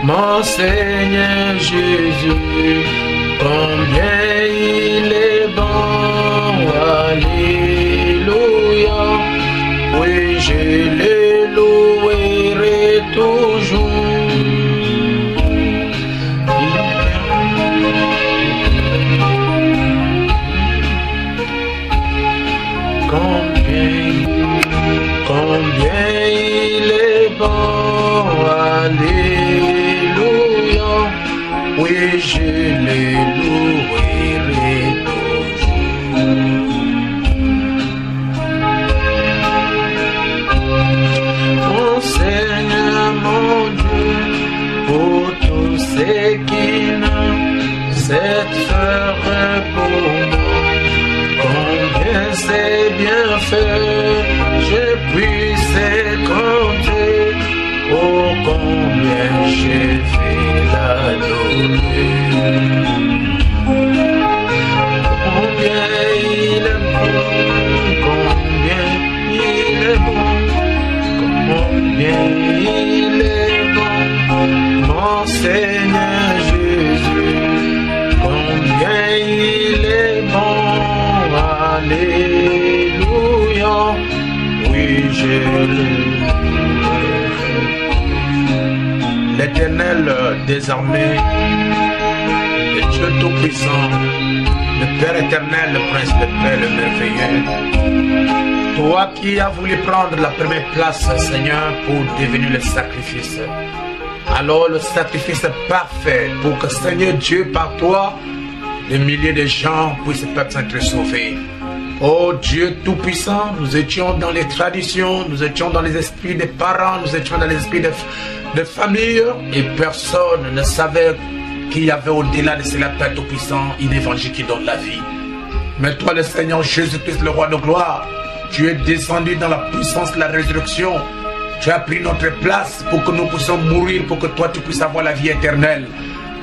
Mon Seigneur Jésus, combien il est bon, alléluia, oui je le louerai toujours. Combien il est bon, alléluia, oui je le louerai toujours. Mon Seigneur, mon Dieu, pour tous ceux qui n'ont cette ferait pour moi, combien c'est bien fait, je puisse compter, oh combien j'ai fait l'adorer. Combien il est bon, combien il est bon, combien il est bon, mon Seigneur Jésus, combien il est bon, alléluia, oui je le. L'Éternel désormais, le Dieu Tout-Puissant, le Père éternel, le Prince de paix, le merveilleux, toi qui as voulu prendre la première place, Seigneur, pour devenir le sacrifice. Alors le sacrifice parfait pour que, Seigneur Dieu, par toi, des milliers de gens puissent être sauvés. Oh Dieu Tout-Puissant, nous étions dans les traditions, nous étions dans les esprits des parents, nous étions dans les esprits de famille, et personne ne savait qu'il y avait au-delà de cela, Père Tout-Puissant, une évangile qui donne la vie. Mais toi, le Seigneur Jésus-Christ, le roi de gloire, tu es descendu dans la puissance de la résurrection. Tu as pris notre place pour que nous puissions mourir, pour que toi tu puisses avoir la vie éternelle.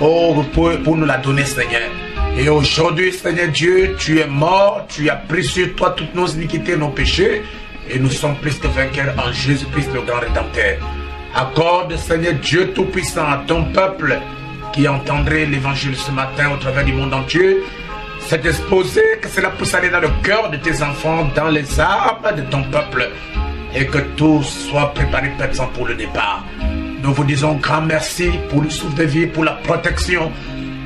Oh, pour nous la donner, Seigneur. Et aujourd'hui, Seigneur Dieu, tu es mort, tu as pris sur toi toutes nos iniquités, nos péchés, et nous sommes plus que vainqueurs en Jésus-Christ, le grand Rédempteur. Accorde, Seigneur Dieu Tout-Puissant, à ton peuple qui entendrait l'évangile ce matin au travers du monde entier, c'est exposé, que cela puisse aller dans le cœur de tes enfants, dans les âmes de ton peuple, et que tout soit préparé, Père Saint, pour le départ. Nous vous disons grand merci pour le souffle de vie, pour la protection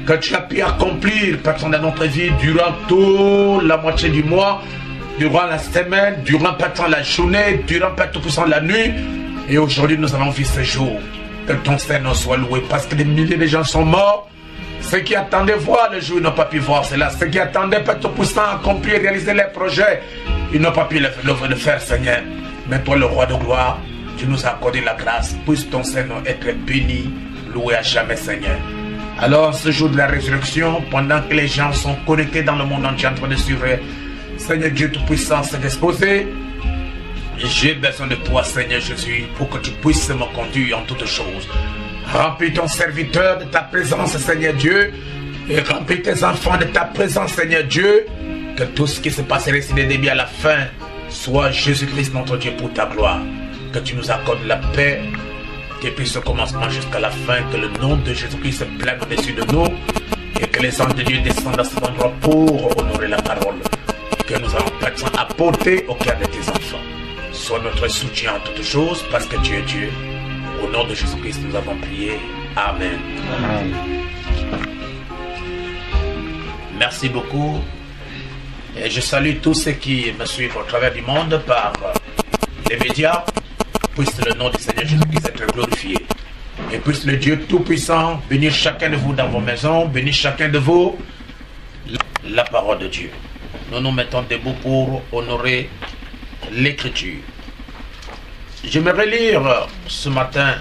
que tu as pu accomplir, Père Saint, dans notre vie, durant toute la moitié du mois, durant la semaine, durant, Père Saint, la journée, durant, Père Tout-Puissant, la nuit. Et aujourd'hui, nous avons vu ce jour. Que ton Seigneur soit loué, parce que des milliers de gens sont morts. Ceux qui attendaient voir le jour, ils n'ont pas pu voir cela. Ceux qui attendaient, Père Tout-Puissant, accomplir, réaliser leurs projets, ils n'ont pas pu le faire, Seigneur. Mais toi, le roi de gloire, tu nous as accordé la grâce. Puisse ton Seigneur être béni, loué à jamais, Seigneur. Alors, ce jour de la résurrection, pendant que les gens sont connectés dans le monde entier en train de suivre, Seigneur Dieu Tout-Puissant s'est exposé. J'ai besoin de toi, Seigneur Jésus, pour que tu puisses me conduire en toutes choses. Remplis ton serviteur de ta présence, Seigneur Dieu, et remplis tes enfants de ta présence, Seigneur Dieu, que tout ce qui se passerait ici des débuts à la fin soit Jésus-Christ notre Dieu pour ta gloire. Que tu nous accordes la paix, depuis ce commencement jusqu'à la fin, que le nom de Jésus-Christ se plane au-dessus de nous et que les anges de Dieu descendent à cet endroit pour honorer la parole que nous allons apporter au cœur de tes enfants. Sois notre soutien en toutes choses parce que tu es Dieu. Au nom de Jésus-Christ, nous avons prié. Amen. Amen. Merci beaucoup. Et je salue tous ceux qui me suivent au travers du monde par les médias. Puisse le nom du Seigneur Jésus-Christ être glorifié. Et puisse le Dieu Tout-Puissant bénir chacun de vous dans vos maisons, bénir chacun de vous la parole de Dieu. Nous nous mettons debout pour honorer l'Écriture. J'aimerais lire ce matin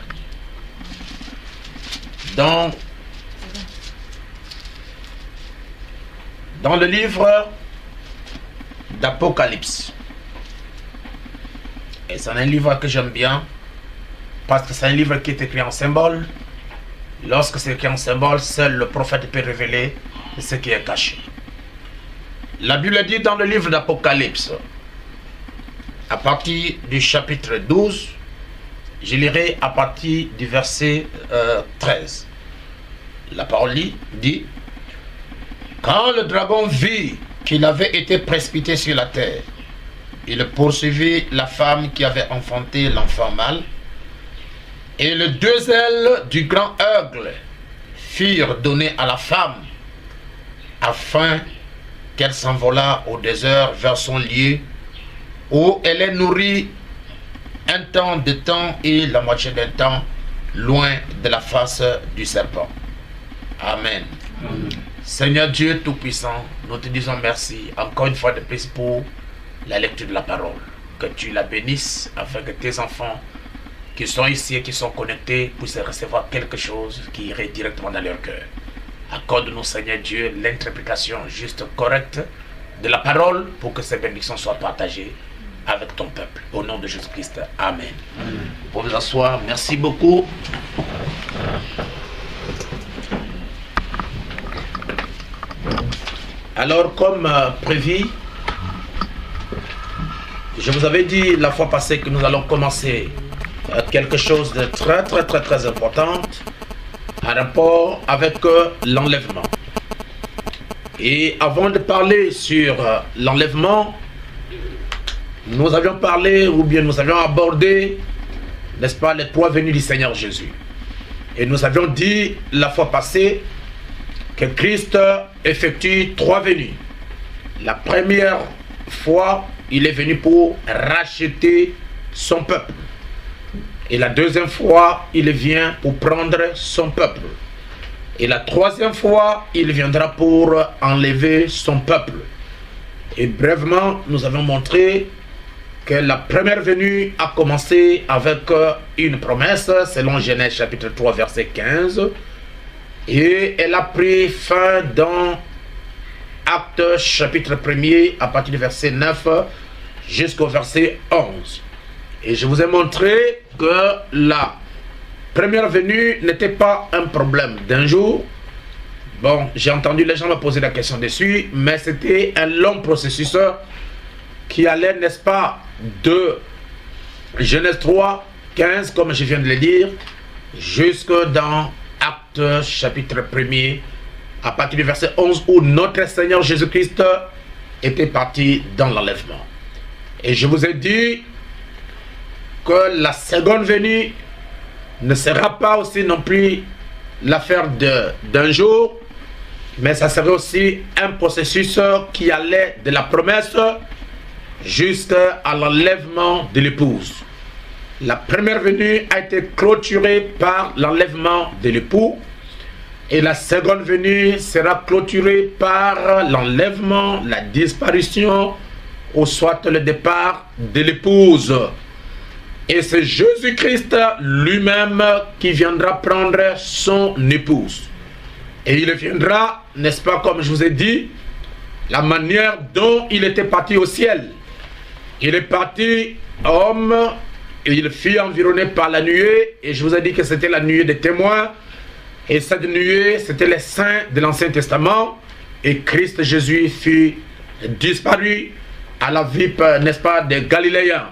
dans le livre d'Apocalypse. Et c'est un livre que j'aime bien parce que c'est un livre qui est écrit en symbole. Lorsque c'est écrit en symbole, seul le prophète peut révéler ce qui est caché. La Bible dit dans le livre d'Apocalypse, à partir du chapitre 12, je lirai à partir du verset 13. La parole dit: quand le dragon vit qu'il avait été précipité sur la terre, il poursuivit la femme qui avait enfanté l'enfant mâle, et les deux ailes du grand aigle furent données à la femme, afin qu'elle s'envolât au désert vers son lieu, où elle est nourrie un temps de temps et la moitié d'un temps, loin de la face du serpent. Amen. Amen. Seigneur Dieu Tout-Puissant, nous te disons merci encore une fois de plus pour la lecture de la parole. Que tu la bénisses afin que tes enfants qui sont ici et qui sont connectés puissent recevoir quelque chose qui irait directement dans leur cœur. Accorde-nous, Seigneur Dieu, l'interprétation juste, correcte de la parole pour que ces bénédictions soient partagées avec ton peuple. Au nom de Jésus-Christ. Amen. Amen. Vous pouvez vous asseoir. Merci beaucoup. Alors, comme prévu, je vous avais dit la fois passée que nous allons commencer quelque chose de très important en rapport avec l'enlèvement. Et avant de parler sur l'enlèvement, nous avions parlé, ou bien nous avions abordé, n'est-ce pas, les trois venues du Seigneur Jésus. Et nous avions dit la fois passée que Christ effectue trois venues. La première fois, il est venu pour racheter son peuple. Et la deuxième fois, il vient pour prendre son peuple. Et la troisième fois, il viendra pour enlever son peuple. Et brièvement, nous avons montré que la première venue a commencé avec une promesse, selon Genèse chapitre 3, verset 15. Et elle a pris fin dans Actes chapitre 1er, à partir du verset 9 jusqu'au verset 11. Et je vous ai montré que la première venue n'était pas un problème d'un jour. Bon, j'ai entendu les gens me poser la question dessus, mais c'était un long processus qui allait, n'est-ce pas, de Genèse 3, 15, comme je viens de le dire, jusque dans Actes chapitre 1er, à partir du verset 11, où notre Seigneur Jésus-Christ était parti dans l'enlèvement. Et je vous ai dit que la seconde venue ne sera pas aussi non plus l'affaire d'un jour, mais ça serait aussi un processus qui allait de la promesse jusqu'à l'enlèvement de l'épouse. La première venue a été clôturée par l'enlèvement de l'époux, et la seconde venue sera clôturée par l'enlèvement, la disparition, ou soit le départ de l'épouse. Et c'est Jésus-Christ lui-même qui viendra prendre son épouse. Et il viendra, n'est-ce pas, comme je vous ai dit, la manière dont il était parti au ciel. Il est parti homme, et il fut environné par la nuée, et je vous ai dit que c'était la nuée des témoins, et cette nuée, c'était les saints de l'Ancien Testament, et Christ Jésus fut disparu à la vue, n'est-ce pas, des Galiléens.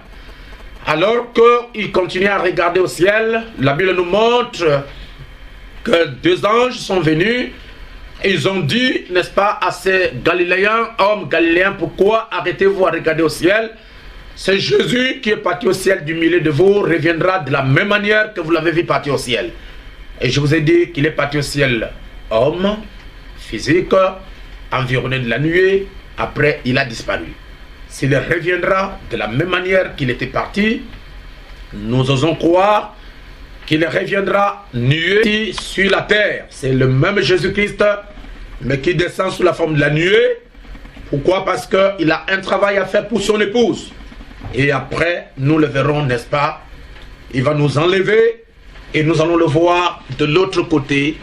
Alors qu'il continuait à regarder au ciel, la Bible nous montre que 2 anges sont venus et ils ont dit, n'est-ce pas, à ces Galiléens, hommes galiléens, pourquoi arrêtez-vous à regarder au ciel? C'est Jésus qui est parti au ciel du milieu de vous, reviendra de la même manière que vous l'avez vu partir au ciel. Et je vous ai dit qu'il est parti au ciel homme, physique, environné de la nuée, après il a disparu. S'il reviendra de la même manière qu'il était parti, nous osons croire qu'il reviendra nuée sur la terre. C'est le même Jésus-Christ, mais qui descend sous la forme de la nuée. Pourquoi? Parce qu'il a un travail à faire pour son épouse. Et après, nous le verrons, n'est-ce pas? Il va nous enlever et nous allons le voir de l'autre côté,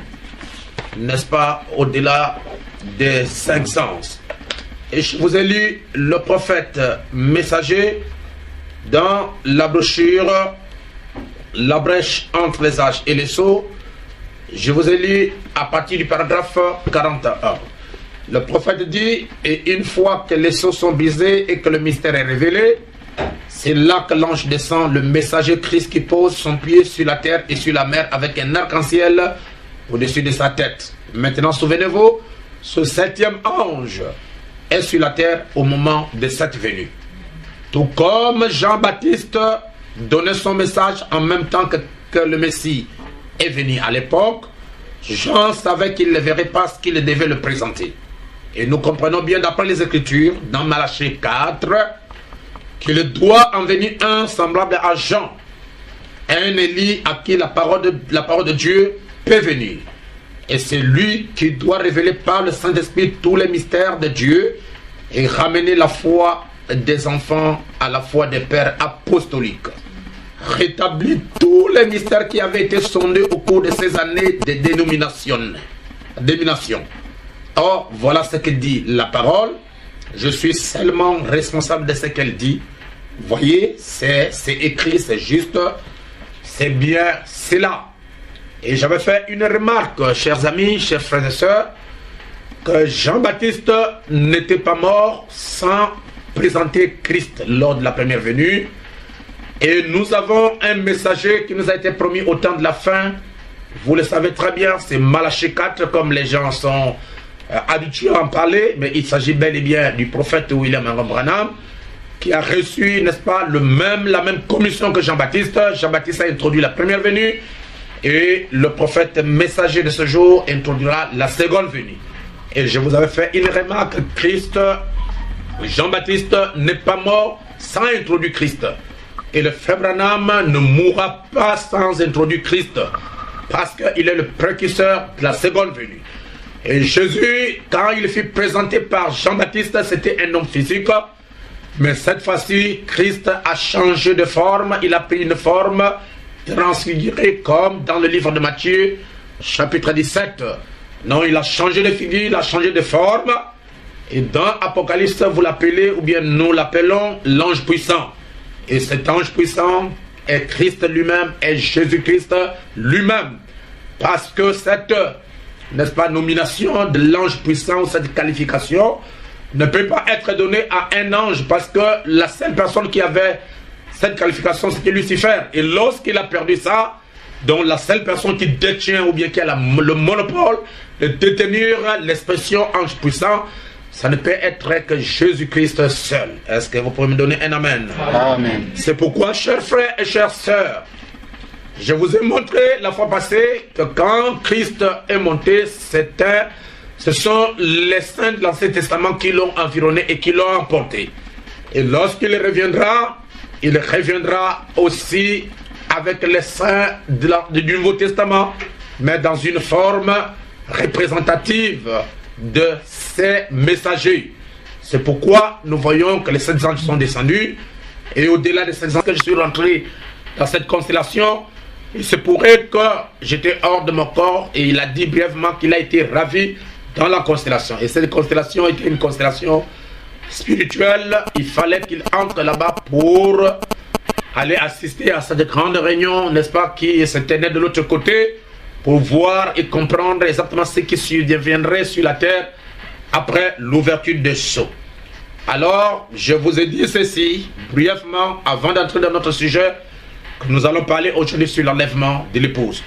n'est-ce pas? Au-delà des 5 sens. Et je vous ai lu le prophète messager dans la brochure La brèche entre les âges et les sceaux. Je vous ai lu à partir du paragraphe 41. Le prophète dit, et une fois que les sceaux sont brisés et que le mystère est révélé, c'est là que l'ange descend, le messager Christ qui pose son pied sur la terre et sur la mer avec un arc-en-ciel au-dessus de sa tête. Maintenant, souvenez-vous, ce 7e ange est sur la terre au moment de cette venue. Tout comme Jean-Baptiste donnait son message en même temps que le Messie est venu à l'époque, Jean savait qu'il ne verrait pas ce qu'il devait le présenter. Et nous comprenons bien d'après les Écritures, dans Malachie 4, qu'il doit en venir un semblable à Jean, un Élie à qui la parole de Dieu peut venir. Et c'est lui qui doit révéler par le Saint-Esprit tous les mystères de Dieu et ramener la foi des enfants à la foi des pères apostoliques. Rétablir tous les mystères qui avaient été sondés au cours de ces années de dénomination. Or, voilà ce que dit la parole. Je suis seulement responsable de ce qu'elle dit. Voyez, c'est écrit, c'est juste, c'est bien, c'est là. Et j'avais fait une remarque, chers amis, chers frères et sœurs, que Jean-Baptiste n'était pas mort sans présenter Christ lors de la première venue. Et nous avons un messager qui nous a été promis au temps de la fin. Vous le savez très bien, c'est Malachie 4, comme les gens sont habitués à en parler, mais il s'agit bel et bien du prophète William Branham, qui a reçu, n'est-ce pas, la même commission que Jean-Baptiste. Jean-Baptiste a introduit la première venue, et le prophète messager de ce jour introduira la seconde venue. Et je vous avais fait une remarque, Christ, Jean-Baptiste n'est pas mort sans introduire Christ. Et le frère Branham ne mourra pas sans introduire Christ, parce qu'il est le précurseur de la seconde venue. Et Jésus, quand il fut présenté par Jean-Baptiste, c'était un homme physique, mais cette fois-ci, Christ a changé de forme, il a pris une forme transfigurée comme dans le livre de Matthieu, chapitre 17. Non, il a changé de figure, il a changé de forme, et dans Apocalypse, vous l'appelez, ou bien nous l'appelons, l'ange puissant. Et cet ange puissant est Christ lui-même, est Jésus-Christ lui-même. Parce que cette, n'est-ce pas, nomination de l'ange puissant, cette qualification, ne peut pas être donnée à un ange, parce que la seule personne qui avait cette qualification, c'était Lucifer. Et lorsqu'il a perdu ça, donc la seule personne qui détient, ou bien qui a le monopole de détenir l'expression ange puissant, ça ne peut être que Jésus-Christ seul. Est-ce que vous pouvez me donner un amen? Amen. C'est pourquoi, chers frères et chères sœurs, je vous ai montré la fois passée que quand Christ est monté, ce sont les saints de l'Ancien Testament qui l'ont environné et qui l'ont emporté. Et lorsqu'il reviendra, il reviendra aussi avec les saints du Nouveau Testament, mais dans une forme représentative de ces messagers. C'est pourquoi nous voyons que les 7 anges sont descendus, et au-delà des 7 anges que je suis rentré dans cette constellation, il se pourrait que j'étais hors de mon corps, et il a dit brièvement qu'il a été ravi dans la constellation. Et cette constellation était une constellation spirituelle. Il fallait qu'il entre là-bas pour aller assister à cette grande réunion, n'est-ce pas, qui se tenait de l'autre côté, pour voir et comprendre exactement ce qui surviendrait sur la terre après l'ouverture des sceaux. Alors, je vous ai dit ceci, brièvement, avant d'entrer dans notre sujet, que nous allons parler aujourd'hui sur l'enlèvement de l'épouse.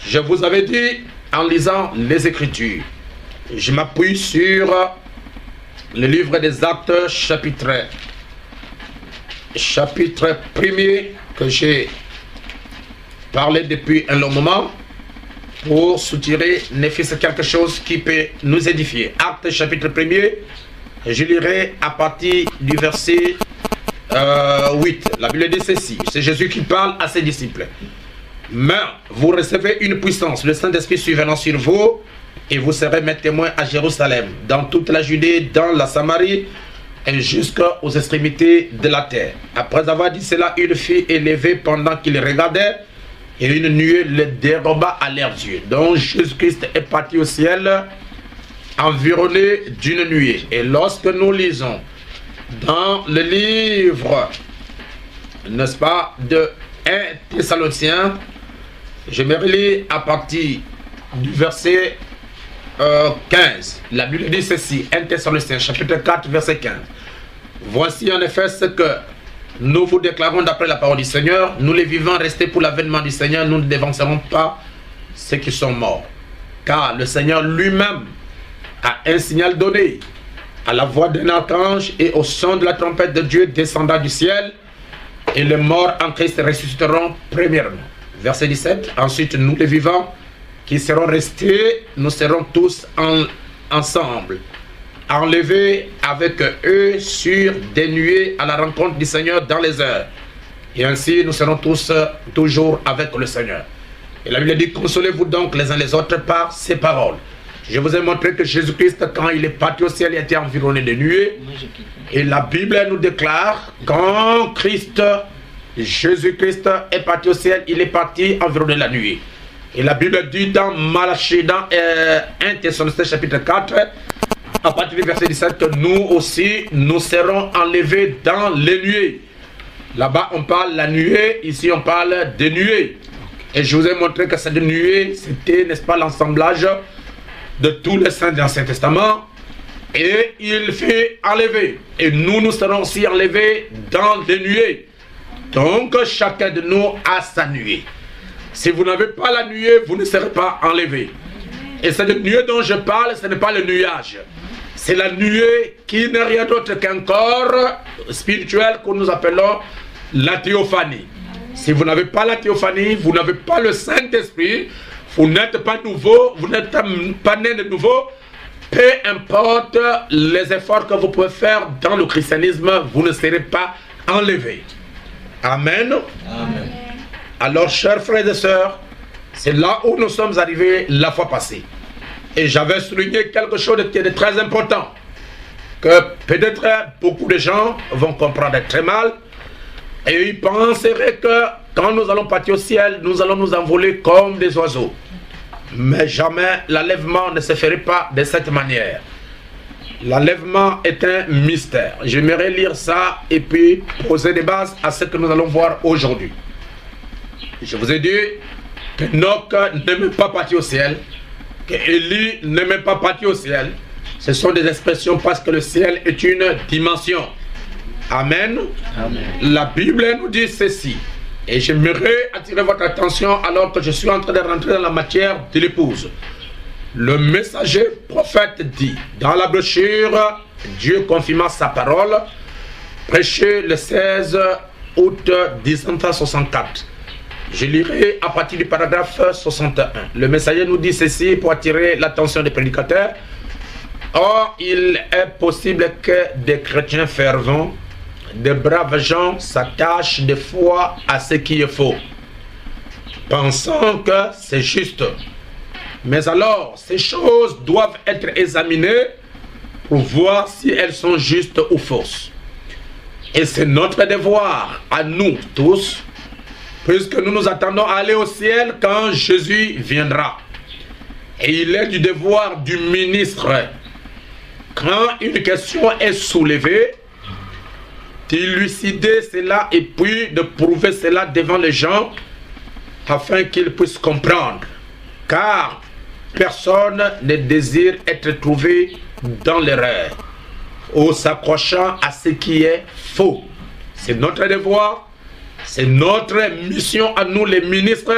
Je vous avais dit, en lisant les Écritures, je m'appuie sur le livre des Actes, chapitre 1er, que j'ai parlé depuis un long moment, pour soutirer ne fût-ce quelque chose qui peut nous édifier. Actes, chapitre 1er, je lirai à partir du verset 8. La Bible dit ceci, c'est Jésus qui parle à ses disciples. Mais vous recevez une puissance, le Saint-Esprit survenant sur vous, et vous serez mes témoins à Jérusalem, dans toute la Judée, dans la Samarie, et jusqu'aux extrémités de la terre. Après avoir dit cela, une fille est levée pendant qu'il regardait, et une nuée le déroba à leurs yeux. Donc Jésus-Christ est parti au ciel, environné d'une nuée. Et lorsque nous lisons dans le livre, n'est-ce pas, de 1 Thessaloniciens, je me relis à partir du verset 15. La Bible dit ceci, 1 Thessaloniciens, chapitre 4, verset 15. Voici en effet ce que nous vous déclarons d'après la parole du Seigneur. Nous les vivants restés pour l'avènement du Seigneur, nous ne dévancerons pas ceux qui sont morts. Car le Seigneur lui-même a un signal donné à la voix d'un archange et au son de la trompette de Dieu descendant du ciel, et les morts en Christ ressusciteront premièrement. Verset 17. Ensuite, nous les vivants qui serons restés, nous serons tous ensemble, enlevés avec eux sur des nuées à la rencontre du Seigneur dans les airs. Et ainsi, nous serons tous toujours avec le Seigneur. Et la Bible dit, consolez-vous donc les uns les autres par ces paroles. Je vous ai montré que Jésus-Christ, quand il est parti au ciel, il était environné de nuées. Et la Bible nous déclare, quand Jésus-Christ est parti au ciel, il est parti environné de la nuée. Et la Bible dit dans Malachie, dans 1 Thessaloniciens chapitre 4, à partir du verset 17, que nous aussi, nous serons enlevés dans les nuées. Là-bas, on parle de la nuée, ici, on parle de nuées. Et je vous ai montré que cette nuée, c'était, n'est-ce pas, l'assemblage de tous les saints de l'Ancien Testament. Et il fut enlevé. Et nous, nous serons aussi enlevés dans les nuées. Donc, chacun de nous a sa nuée. Si vous n'avez pas la nuée, vous ne serez pas enlevé. Et cette nuée dont je parle, ce n'est pas le nuage. C'est la nuée qui n'est rien d'autre qu'un corps spirituel que nous appelons la théophanie. Si vous n'avez pas la théophanie, vous n'avez pas le Saint-Esprit, vous n'êtes pas nouveau, vous n'êtes pas né de nouveau, peu importe les efforts que vous pouvez faire dans le christianisme, vous ne serez pas enlevé. Amen. Amen. Alors, chers frères et sœurs, c'est là où nous sommes arrivés la fois passée. Et j'avais souligné quelque chose qui est très important, que peut-être beaucoup de gens vont comprendre très mal, et ils penseraient que quand nous allons partir au ciel, nous allons nous envoler comme des oiseaux. Mais jamais l'enlèvement ne se ferait pas de cette manière. L'enlèvement est un mystère. J'aimerais lire ça et puis poser des bases à ce que nous allons voir aujourd'hui. Je vous ai dit qu'Enoch n'est même pas parti au ciel, qu'Élie n'est même pas parti au ciel. Ce sont des expressions parce que le ciel est une dimension. Amen. Amen. La Bible nous dit ceci. Et j'aimerais attirer votre attention alors que je suis en train de rentrer dans la matière de l'épouse. Le messager prophète dit, dans la brochure, Dieu confirma sa parole, prêché le 16 août 1964. Je lirai à partir du paragraphe 61. Le messager nous dit ceci pour attirer l'attention des prédicateurs. Or, il est possible que des chrétiens fervents, de braves gens s'attachent des fois à ce qui est faux, pensant que c'est juste. Mais alors, ces choses doivent être examinées pour voir si elles sont justes ou fausses. Et c'est notre devoir à nous tous, puisque nous nous attendons à aller au ciel quand Jésus viendra. Et il est du devoir du ministre, quand une question est soulevée, d'élucider cela et puis de prouver cela devant les gens afin qu'ils puissent comprendre. Car personne ne désire être trouvé dans l'erreur. ou s'accrochant à ce qui est faux. C'est notre devoir, c'est notre mission à nous les ministres.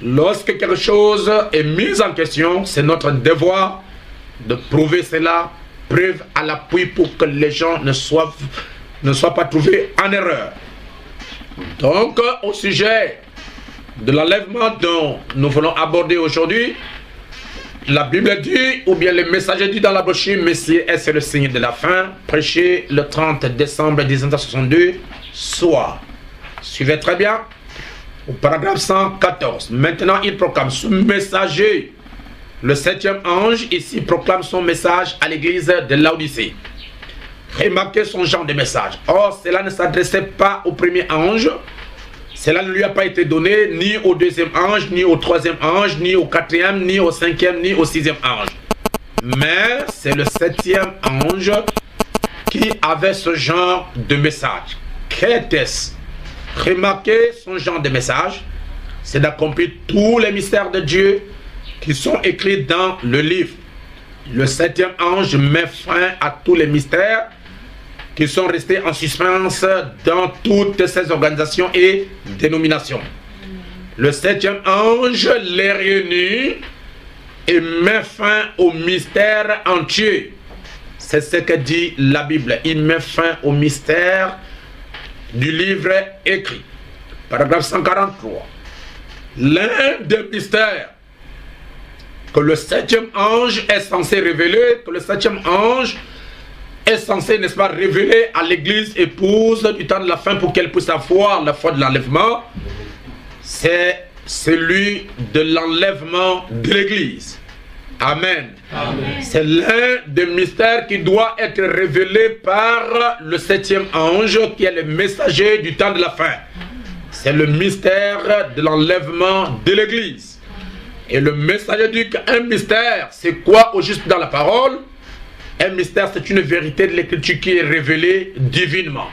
Lorsque quelque chose est mis en question, c'est notre devoir de prouver cela, preuve à l'appui pour que les gens ne soient pas trouvés en erreur. Donc, au sujet de l'enlèvement dont nous voulons aborder aujourd'hui, la Bible dit, ou bien le messager dit dans la brochure, Messie est le signe de la fin, prêché le 30 décembre 1962, soir. Suivez très bien, au paragraphe 114. Maintenant, il proclame ce messager, le 7e ange, ici proclame son message à l'église de Laodicée. Remarquez son genre de message. Or, cela ne s'adressait pas au premier ange. Cela ne lui a pas été donné ni au deuxième ange, ni au troisième ange, ni au quatrième, ni au cinquième, ni au sixième ange. Mais c'est le 7e ange qui avait ce genre de message. Qu'était-ce? Remarquez son genre de message. C'est d'accomplir tous les mystères de Dieu qui sont écrits dans le livre. Le 7e ange met fin à tous les mystères qui sont restés en suspens dans toutes ces organisations et dénominations. Le 7e ange les réunit et met fin au mystère entier. C'est ce que dit la Bible. Il met fin au mystère du livre écrit. Paragraphe 143. L'un des mystères que le 7e ange est censé révéler, que le 7e ange est censé, n'est-ce pas, révéler à l'église épouse du temps de la fin pour qu'elle puisse avoir la foi de l'enlèvement, c'est celui de l'enlèvement de l'église. Amen. Amen. C'est l'un des mystères qui doit être révélé par le 7e ange qui est le messager du temps de la fin. C'est le mystère de l'enlèvement de l'église. Et le messager dit qu'un mystère, c'est quoi au juste dans la parole? Un mystère, c'est une vérité de l'écriture qui est révélée divinement.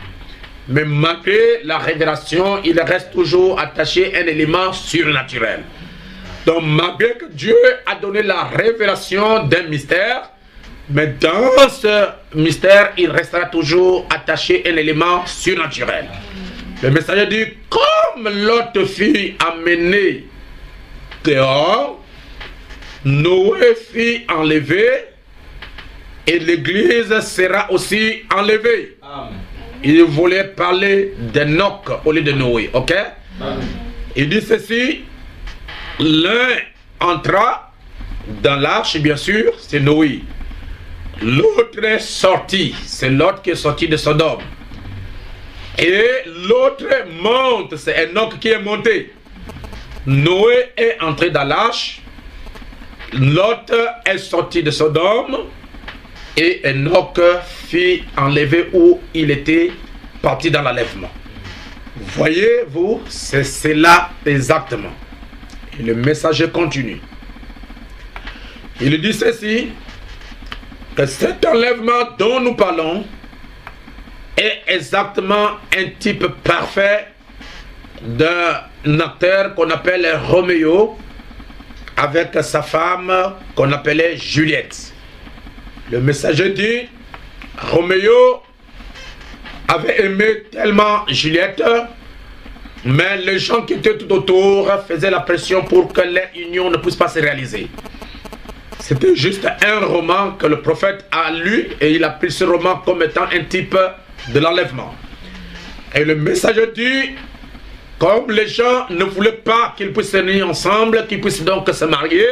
Mais malgré la révélation, il reste toujours attaché un élément surnaturel. Donc malgré que Dieu a donné la révélation d'un mystère, mais dans ce mystère, il restera toujours attaché un élément surnaturel. Le messager dit, comme l'autre fille amenée dehors, Noé fut enlevé, et l'église sera aussi enlevée. Amen. Il voulait parler d'Enoch au lieu de Noé, ok? Amen. Il dit ceci, l'un entra dans l'arche, bien sûr, c'est Noé. L'autre est sorti, c'est l'autre qui est sorti de Sodome. Et l'autre monte, c'est Enoch qui est monté. Noé est entré dans l'arche, l'autre est sorti de Sodome, et Enoch fut enlevé où il était parti dans l'enlèvement. Voyez-vous, c'est cela exactement. Et le messager continue. Il dit ceci, que cet enlèvement dont nous parlons est exactement un type parfait d'un acteur qu'on appelle Roméo avec sa femme qu'on appelait Juliette. Le messager dit, Roméo avait aimé tellement Juliette, mais les gens qui étaient tout autour faisaient la pression pour que l'union ne puisse pas se réaliser. C'était juste un roman que le prophète a lu et il a pris ce roman comme étant un type de l'enlèvement. Et le messager dit, comme les gens ne voulaient pas qu'ils puissent se réunir ensemble, qu'ils puissent donc se marier,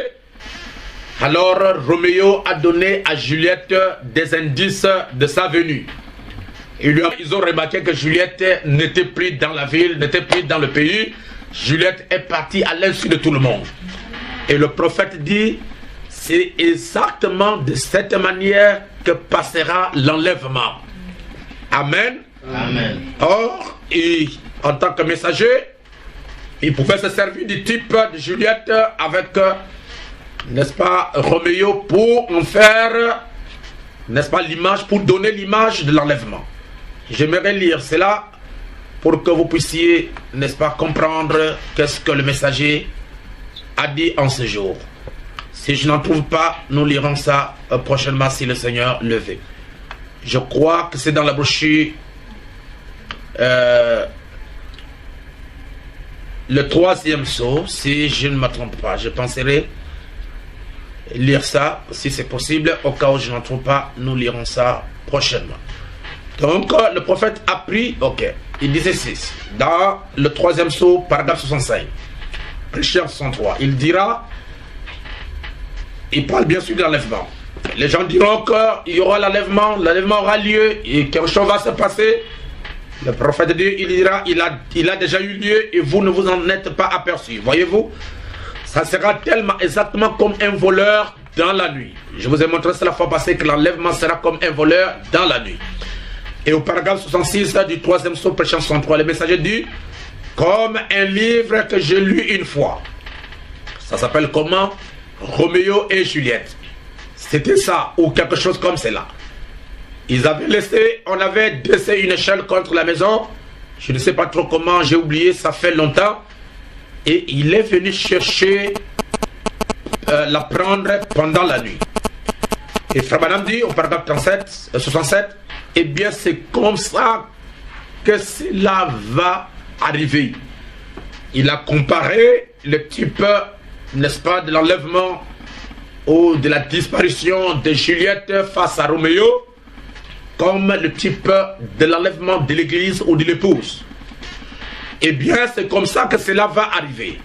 alors Roméo a donné à Juliette des indices de sa venue. Ils ont remarqué que Juliette n'était plus dans la ville, n'était plus dans le pays. Juliette est partie à l'insu de tout le monde. Et le prophète dit, c'est exactement de cette manière que passera l'enlèvement. Amen. Amen. Or, en tant que messager, il pouvait se servir du type de Juliette avec, n'est-ce pas, Roméo pour en faire, n'est-ce pas, l'image, pour donner l'image de l'enlèvement. J'aimerais lire cela pour que vous puissiez, n'est-ce pas, comprendre qu'est-ce que le messager a dit en ce jour. Si je n'en trouve pas, nous lirons ça prochainement si le Seigneur le veut. Je crois que c'est dans la brochure. Le troisième saut, si je ne me trompe pas. Je penserai lire ça, si c'est possible. Au cas où je n'en trouve pas, nous lirons ça prochainement. Donc, le prophète a pris, ok, il disait 6. Dans le troisième saut, paragraphe 65, Prêcheur 63, il dira, il parle bien sûr de l'enlèvement. Les gens diront qu'il y aura l'enlèvement aura lieu et quelque chose va se passer. Le prophète de Dieu, il dira, il a déjà eu lieu et vous ne vous en êtes pas aperçu. Voyez-vous, ça sera tellement exactement comme un voleur dans la nuit. Je vous ai montré ça la fois passée que l'enlèvement sera comme un voleur dans la nuit. Et au paragraphe 66 du troisième saut, Prêcheur 63, le messager dit, comme un livre que j'ai lu une fois. Ça s'appelle comment? Roméo et Juliette. C'était ça, ou quelque chose comme cela. Ils avaient laissé, on avait dressé une échelle contre la maison. Je ne sais pas trop comment, j'ai oublié, ça fait longtemps. Et il est venu chercher la prendre pendant la nuit. Et Frère Branham dit, au paragraphe 67, eh bien c'est comme ça que cela va arriver. Il a comparé le type, n'est-ce pas, de l'enlèvement ou de la disparition de Juliette face à Roméo comme le type de l'enlèvement de l'église ou de l'épouse. Eh bien, c'est comme ça que cela va arriver.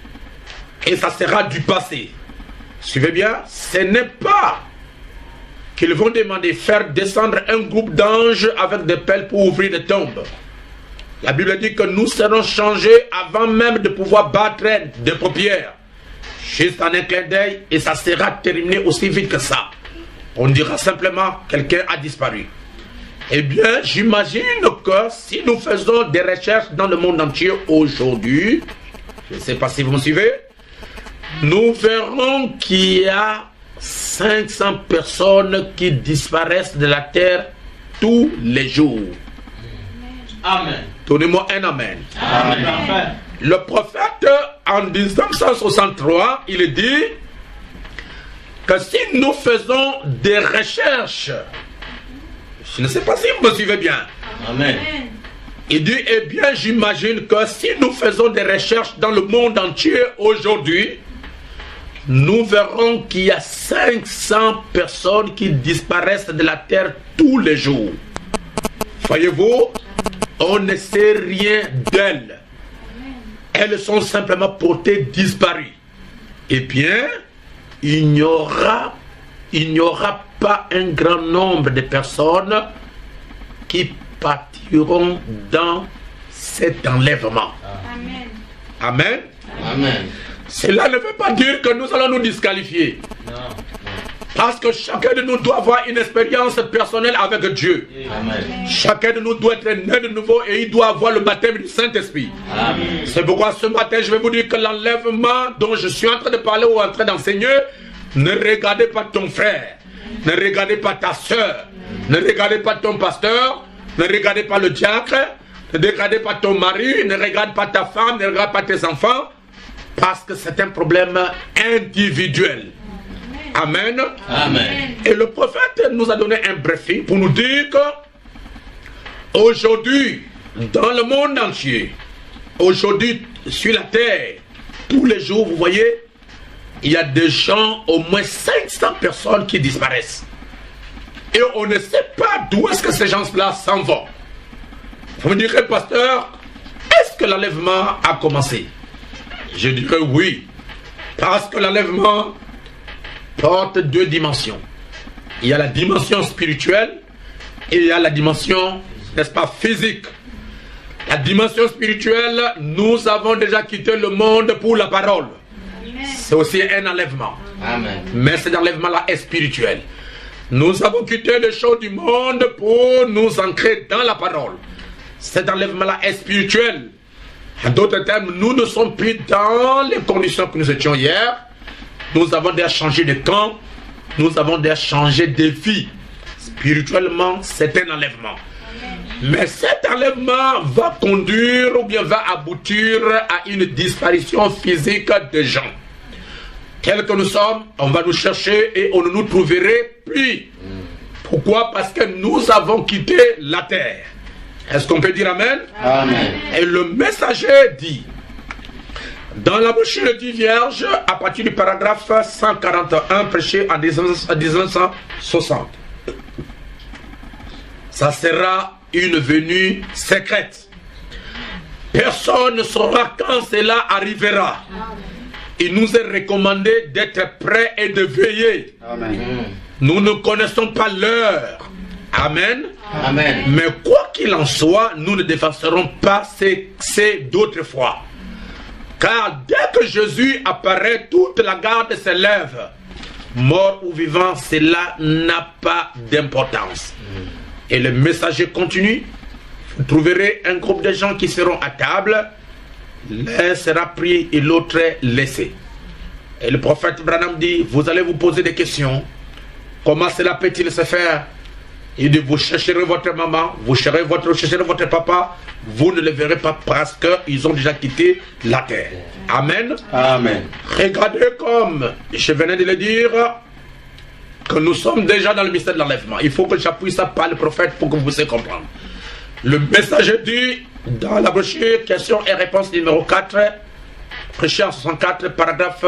Et ça sera du passé. Suivez bien, ce n'est pas qu'ils vont demander faire descendre un groupe d'anges avec des pelles pour ouvrir des tombes. La Bible dit que nous serons changés avant même de pouvoir battre des paupières. Juste en un clin d'œil et ça sera terminé aussi vite que ça. On dira simplement quelqu'un a disparu. Eh bien, j'imagine que si nous faisons des recherches dans le monde entier aujourd'hui, je ne sais pas si vous me suivez, nous verrons qu'il y a 500 personnes qui disparaissent de la terre tous les jours. Amen. Donnez-moi un amen. Amen. Amen. Le prophète, en 1963, il dit que si nous faisons des recherches, je ne sais pas si vous me suivez bien. Amen. Il dit, eh bien, j'imagine que si nous faisons des recherches dans le monde entier aujourd'hui, nous verrons qu'il y a 500 personnes qui disparaissent de la terre tous les jours. Voyez-vous, on ne sait rien d'elles. Elles sont simplement portées disparues. Eh bien, il n'y aura pas un grand nombre de personnes qui partiront dans cet enlèvement. Amen. Amen. Amen. Cela ne veut pas dire que nous allons nous disqualifier. Non. Parce que chacun de nous doit avoir une expérience personnelle avec Dieu. Amen. Chacun de nous doit être né de nouveau et il doit avoir le baptême du Saint-Esprit. C'est pourquoi ce matin je vais vous dire que l'enlèvement dont je suis en train de parler ou en train d'enseigner, ne regardez pas ton frère, ne regardez pas ta soeur, ne regardez pas ton pasteur, ne regardez pas le diacre, ne regardez pas ton mari, ne regarde pas ta femme, ne regarde pas tes enfants, parce que c'est un problème individuel. Amen. Amen. Et le prophète nous a donné un briefing pour nous dire que aujourd'hui, dans le monde entier, aujourd'hui sur la terre, tous les jours, vous voyez, il y a des gens, au moins 500 personnes qui disparaissent. Et on ne sait pas d'où est-ce que ces gens-là s'en vont. Vous me direz, pasteur, est-ce que l'enlèvement a commencé? Je dirais oui. Parce que l'enlèvement porte deux dimensions. Il y a la dimension spirituelle et il y a la dimension, n'est-ce pas, physique. La dimension spirituelle, nous avons déjà quitté le monde pour la parole. C'est aussi un enlèvement. Amen. Mais cet enlèvement-là est spirituel. Nous avons quitté les choses du monde pour nous ancrer dans la parole. Cet enlèvement-là est spirituel. En d'autres termes, nous ne sommes plus dans les conditions que nous étions hier. Nous avons déjà changé de camp. Nous avons déjà changé de vie. Spirituellement, c'est un enlèvement. Mais cet enlèvement va conduire ou bien va aboutir à une disparition physique de gens. Tels que nous sommes, on va nous chercher et on ne nous trouverait plus. Pourquoi? Parce que nous avons quitté la terre. Est-ce qu'on peut dire Amen? Amen. Et le messager dit, dans la brochure du Vierge, à partir du paragraphe 141, prêché en 1960, ça sera une venue secrète. Personne ne saura quand cela arrivera. Il nous est recommandé d'être prêts et de veiller. Amen. Nous ne connaissons pas l'heure. Amen. Amen. Mais quoi qu'il en soit, nous ne défenserons pas ces d'autres fois. Car dès que Jésus apparaît, toute la garde s'élève. Mort ou vivant, cela n'a pas d'importance. Et le messager continue. Vous trouverez un groupe de gens qui seront à table. L'un sera pris et l'autre laissé. Et le prophète Branham dit, vous allez vous poser des questions. Comment cela peut-il se faire? Il dit, vous chercherez votre maman, vous chercherez votre papa, vous ne le verrez pas parce qu'ils ont déjà quitté la terre. Amen. Amen. Regardez comme je venais de le dire, que nous sommes déjà dans le mystère de l'enlèvement. Il faut que j'appuie ça par le prophète pour que vous puissiez comprendre. Le messager dit, dans la brochure, question et réponse numéro 4, prêché en 64, paragraphe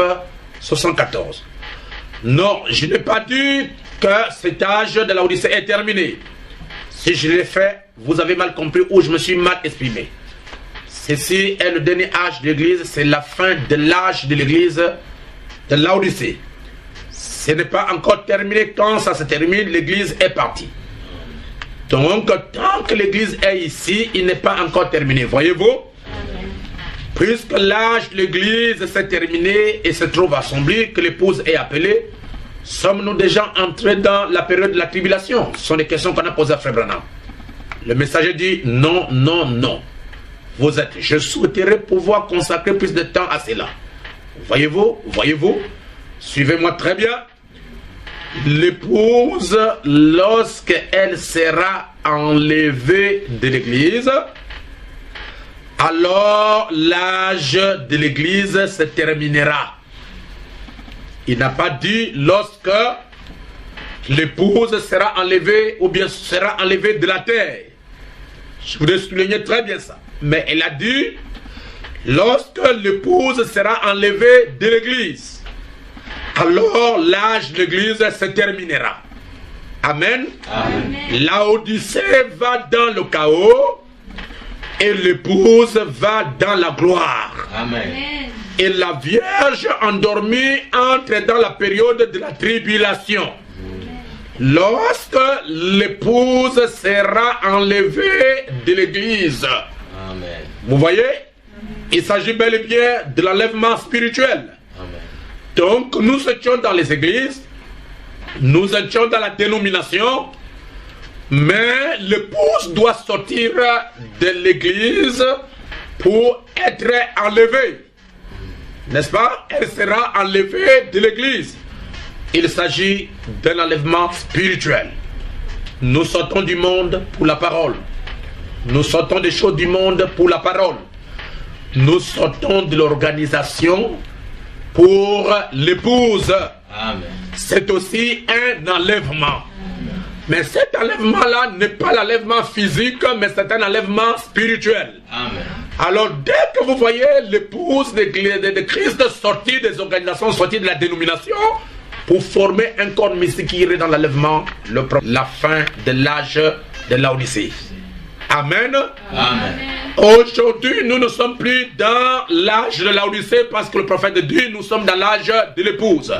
74. Non, je n'ai pas dit que cet âge de la Odyssée est terminé. Si je l'ai fait, vous avez mal compris ou je me suis mal exprimé. Ceci est le dernier âge de l'Église, c'est la fin de l'âge de l'Église de la Odyssée. Ce n'est pas encore terminé. Quand ça se termine, l'Église est partie. Donc, tant que l'Église est ici, il n'est pas encore terminé. Voyez-vous? Puisque l'âge de l'Église s'est terminé et se trouve assemblé, que l'épouse est appelée, sommes-nous déjà entrés dans la période de la tribulation? Ce sont des questions qu'on a posées à Frère Branham. Le messager dit non, non, non. Vous êtes, je souhaiterais pouvoir consacrer plus de temps à cela. Voyez-vous? Voyez-vous? Suivez-moi très bien. L'épouse, lorsqu'elle sera enlevée de l'église, alors l'âge de l'église se terminera. Il n'a pas dit lorsque l'épouse sera enlevée ou bien sera enlevée de la terre. Je voudrais souligner très bien ça. Mais elle a dit lorsque l'épouse sera enlevée de l'église, alors l'âge de l'église se terminera. Amen. Amen. La Odyssée va dans le chaos et l'épouse va dans la gloire. Amen. Et la Vierge endormie entre dans la période de la tribulation. Lorsque l'épouse sera enlevée de l'église. Amen. Vous voyez? Il s'agit bel et bien de l'enlèvement spirituel. Amen. Donc nous étions dans les églises, nous étions dans la dénomination, mais l'épouse doit sortir de l'église pour être enlevée. N'est-ce pas? Elle sera enlevée de l'église. Il s'agit d'un enlèvement spirituel. Nous sortons du monde pour la parole. Nous sortons des choses du monde pour la parole. Nous sortons de l'organisation pour l'épouse. Amen. C'est aussi un enlèvement. Mais cet enlèvement-là n'est pas l'enlèvement physique, mais c'est un enlèvement spirituel. Amen. Alors, dès que vous voyez l'épouse de Christ sortir des organisations, sortir de la dénomination, pour former un corps mystique qui irait dans l'enlèvement, la fin de l'âge de la Odyssée. Amen. Amen. Aujourd'hui, nous ne sommes plus dans l'âge de la Odyssée parce que le prophète dit nous sommes dans l'âge de l'épouse.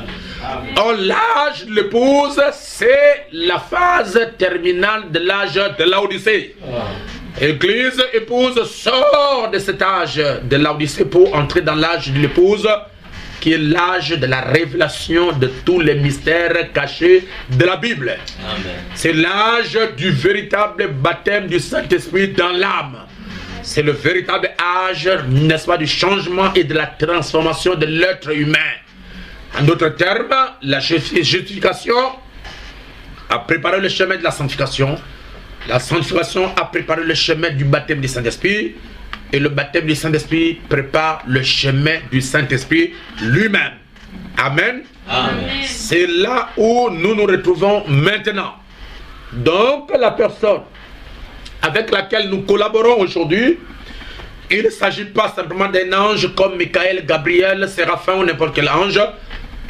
Or, l'âge de l'épouse, c'est la phase terminale de l'âge de la Odyssée. Église épouse sort de cet âge de la Odyssée pour entrer dans l'âge de l'épouse, qui est l'âge de la révélation de tous les mystères cachés de la Bible. C'est l'âge du véritable baptême du Saint-Esprit dans l'âme. C'est le véritable âge, n'est-ce pas, du changement et de la transformation de l'être humain. En d'autres termes, la justification a préparé le chemin de la sanctification. La sanctification a préparé le chemin du baptême du Saint-Esprit. Et le baptême du Saint-Esprit prépare le chemin du Saint-Esprit lui-même. Amen. Amen. C'est là où nous nous retrouvons maintenant. Donc, la personne avec laquelle nous collaborons aujourd'hui, il ne s'agit pas simplement d'un ange comme Michael, Gabriel, Séraphin ou n'importe quel ange.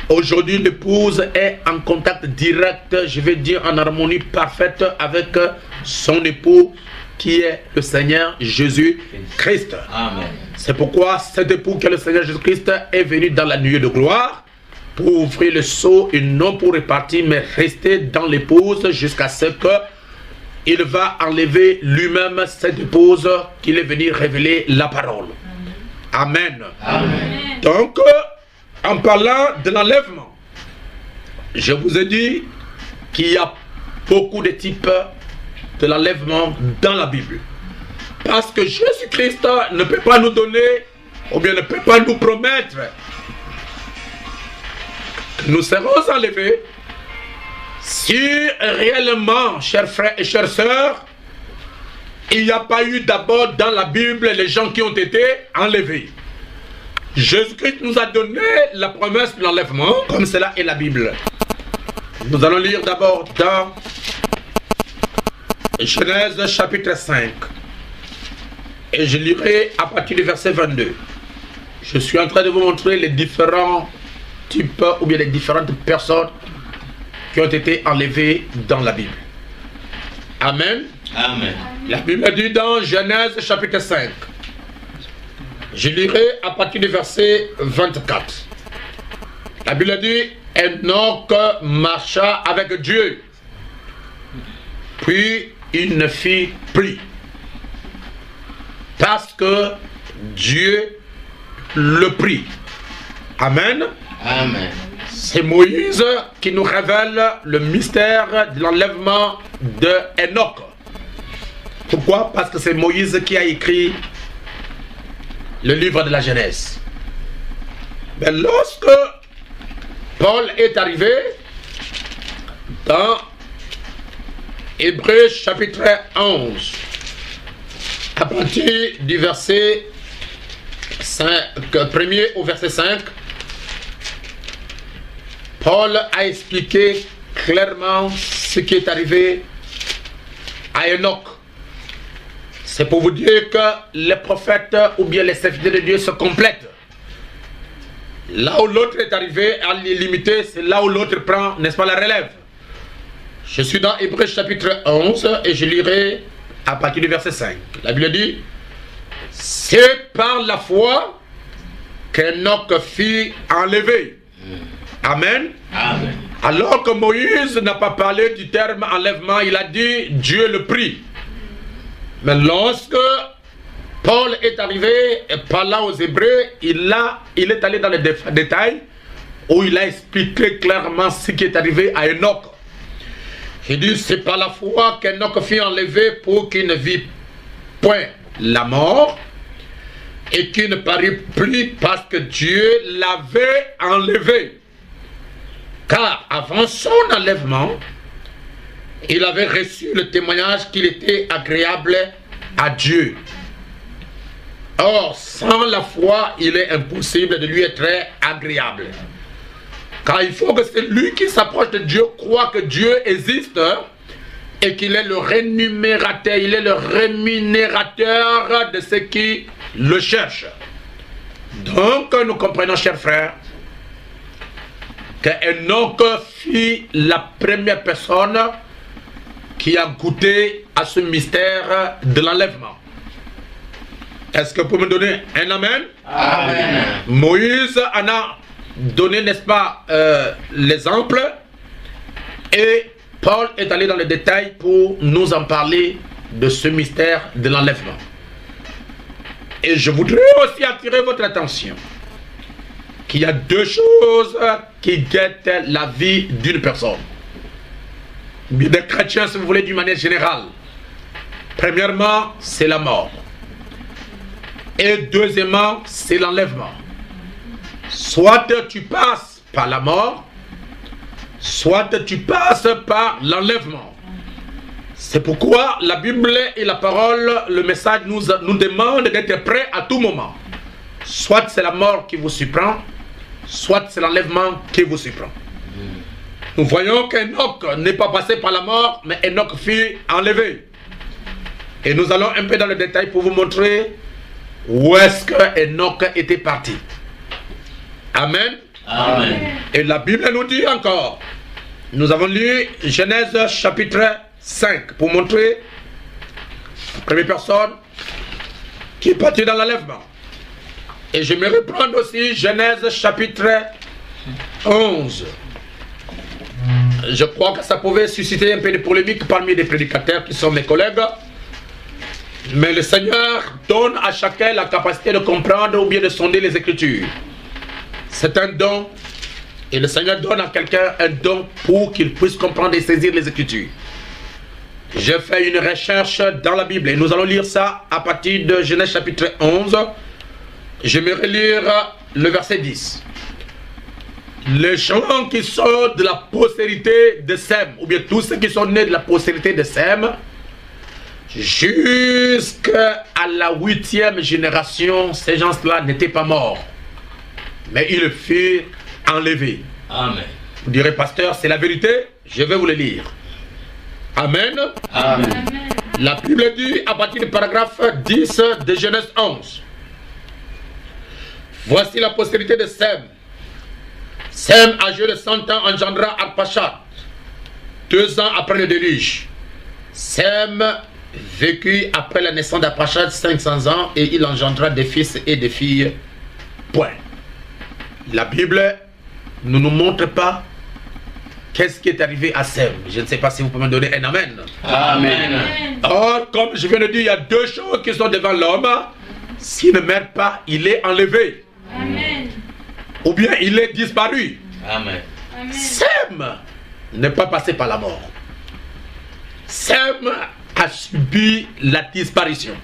Aujourd'hui, l'épouse est en contact direct, je vais dire en harmonie parfaite avec son époux qui est le Seigneur Jésus-Christ. Amen. C'est pourquoi cet époux qui est le Seigneur Jésus-Christ est venu dans la nuée de gloire pour ouvrir le sceau et non pour répartir, mais rester dans l'épouse jusqu'à ce qu'il va enlever lui-même cette épouse qu'il est venu révéler la parole. Amen. Amen. Donc, en parlant de l'enlèvement, je vous ai dit qu'il y a beaucoup de types de l'enlèvement dans la Bible. Parce que Jésus-Christ ne peut pas nous donner, ou bien ne peut pas nous promettre que nous serons enlevés si réellement, chers frères et chères sœurs, il n'y a pas eu d'abord dans la Bible les gens qui ont été enlevés. Jésus-Christ nous a donné la promesse de l'enlèvement, comme cela est la Bible. Nous allons lire d'abord dans Genèse chapitre 5. Et je lirai à partir du verset 22. Je suis en train de vous montrer les différents types ou bien les différentes personnes qui ont été enlevées dans la Bible. Amen. Amen. La Bible dit dans Genèse chapitre 5. Je lirai à partir du verset 24. La Bible dit, Enoch marcha avec Dieu, puis il ne fit plus, parce que Dieu le prit. Amen. Amen. C'est Moïse qui nous révèle le mystère de l'enlèvement de Enoch. Pourquoi? Parce que c'est Moïse qui a écrit le livre de la Genèse. Mais lorsque Paul est arrivé dans Hébreux chapitre 11, à partir du verset 5, premier au verset 5, Paul a expliqué clairement ce qui est arrivé à Enoch. C'est pour vous dire que les prophètes ou bien les serviteurs de Dieu se complètent. Là où l'autre est arrivé à l'illimité, c'est là où l'autre prend, n'est-ce pas, la relève. Je suis dans Hébreux chapitre 11 et je lirai à partir du verset 5. La Bible dit, c'est par la foi qu'Enoch fut enlevé. Amen. Amen. Alors que Moïse n'a pas parlé du terme enlèvement, il a dit Dieu le prit. Mais lorsque Paul est arrivé et parlant aux Hébreux, il est allé dans les détails où il a expliqué clairement ce qui est arrivé à Enoch. Il dit, c'est par la foi qu'Enoch fut enlevé pour qu'il ne vit point la mort et qu'il ne parut plus parce que Dieu l'avait enlevé. Car avant son enlèvement, il avait reçu le témoignage qu'il était agréable à Dieu. Or, sans la foi, il est impossible de lui être agréable. Car il faut que celui qui s'approche de Dieu croit que Dieu existe et qu'il est le rémunérateur, il est le rémunérateur de ceux qui le cherchent. Donc, nous comprenons, chers frères, qu'Enoch fut la première personne qui a goûté à ce mystère de l'enlèvement. Est-ce que vous pouvez me donner un amen? Amen. Moïse en a donné, n'est-ce pas, l'exemple, et Paul est allé dans les détails pour nous en parler de ce mystère de l'enlèvement. Et je voudrais aussi attirer votre attention qu'il y a deux choses qui guettent la vie d'une personne. Des chrétiens, si vous voulez, d'une manière générale. Premièrement, c'est la mort. Et deuxièmement, c'est l'enlèvement. Soit tu passes par la mort, soit tu passes par l'enlèvement. C'est pourquoi la Bible et la parole, le message nous demande d'être prêts à tout moment. Soit c'est la mort qui vous surprend, soit c'est l'enlèvement qui vous surprend. nous voyons qu'Enoch n'est pas passé par la mort, mais Enoch fut enlevé. Et nous allons un peu dans le détail pour vous montrer où est-ce que Enoch était parti. Amen. Amen. Et la Bible nous dit encore, nous avons lu Genèse chapitre 5 pour montrer la première personne qui est partie dans l'enlèvement. Et je me reprends aussi Genèse chapitre 11. Je crois que ça pouvait susciter un peu de polémique parmi les prédicateurs qui sont mes collègues. Mais le Seigneur donne à chacun la capacité de comprendre ou bien de sonder les Écritures. C'est un don. Et le Seigneur donne à quelqu'un un don pour qu'il puisse comprendre et saisir les Écritures. J'ai fait une recherche dans la Bible et nous allons lire ça à partir de Genèse chapitre 11. Je vais relire le verset 10. Les gens qui sont de la postérité de Sem, ou bien tous ceux qui sont nés de la postérité de Sem, jusqu'à la 8e génération, ces gens-là n'étaient pas morts, mais ils furent enlevés. Amen. Vous direz, pasteur, c'est la vérité? Je vais vous le lire. Amen. Amen. La Bible dit à partir du paragraphe 10 de Genèse 11. Voici la postérité de Sem. Sem, âgé de 100 ans, engendra Arpachshad, 2 ans après le déluge. Sem vécut après la naissance d'Arpachshad 500 ans et il engendra des fils et des filles. Point. La Bible ne nous montre pas qu'est-ce qui est arrivé à Sem. Je ne sais pas si vous pouvez me donner un amen. Amen. Or, comme je viens de dire, il y a deux choses qui sont devant l'homme. S'il ne meurt pas, il est enlevé. Amen. Ou bien il est disparu. Amen. Amen. Sem n'est pas passé par la mort. Sem a subi la disparition.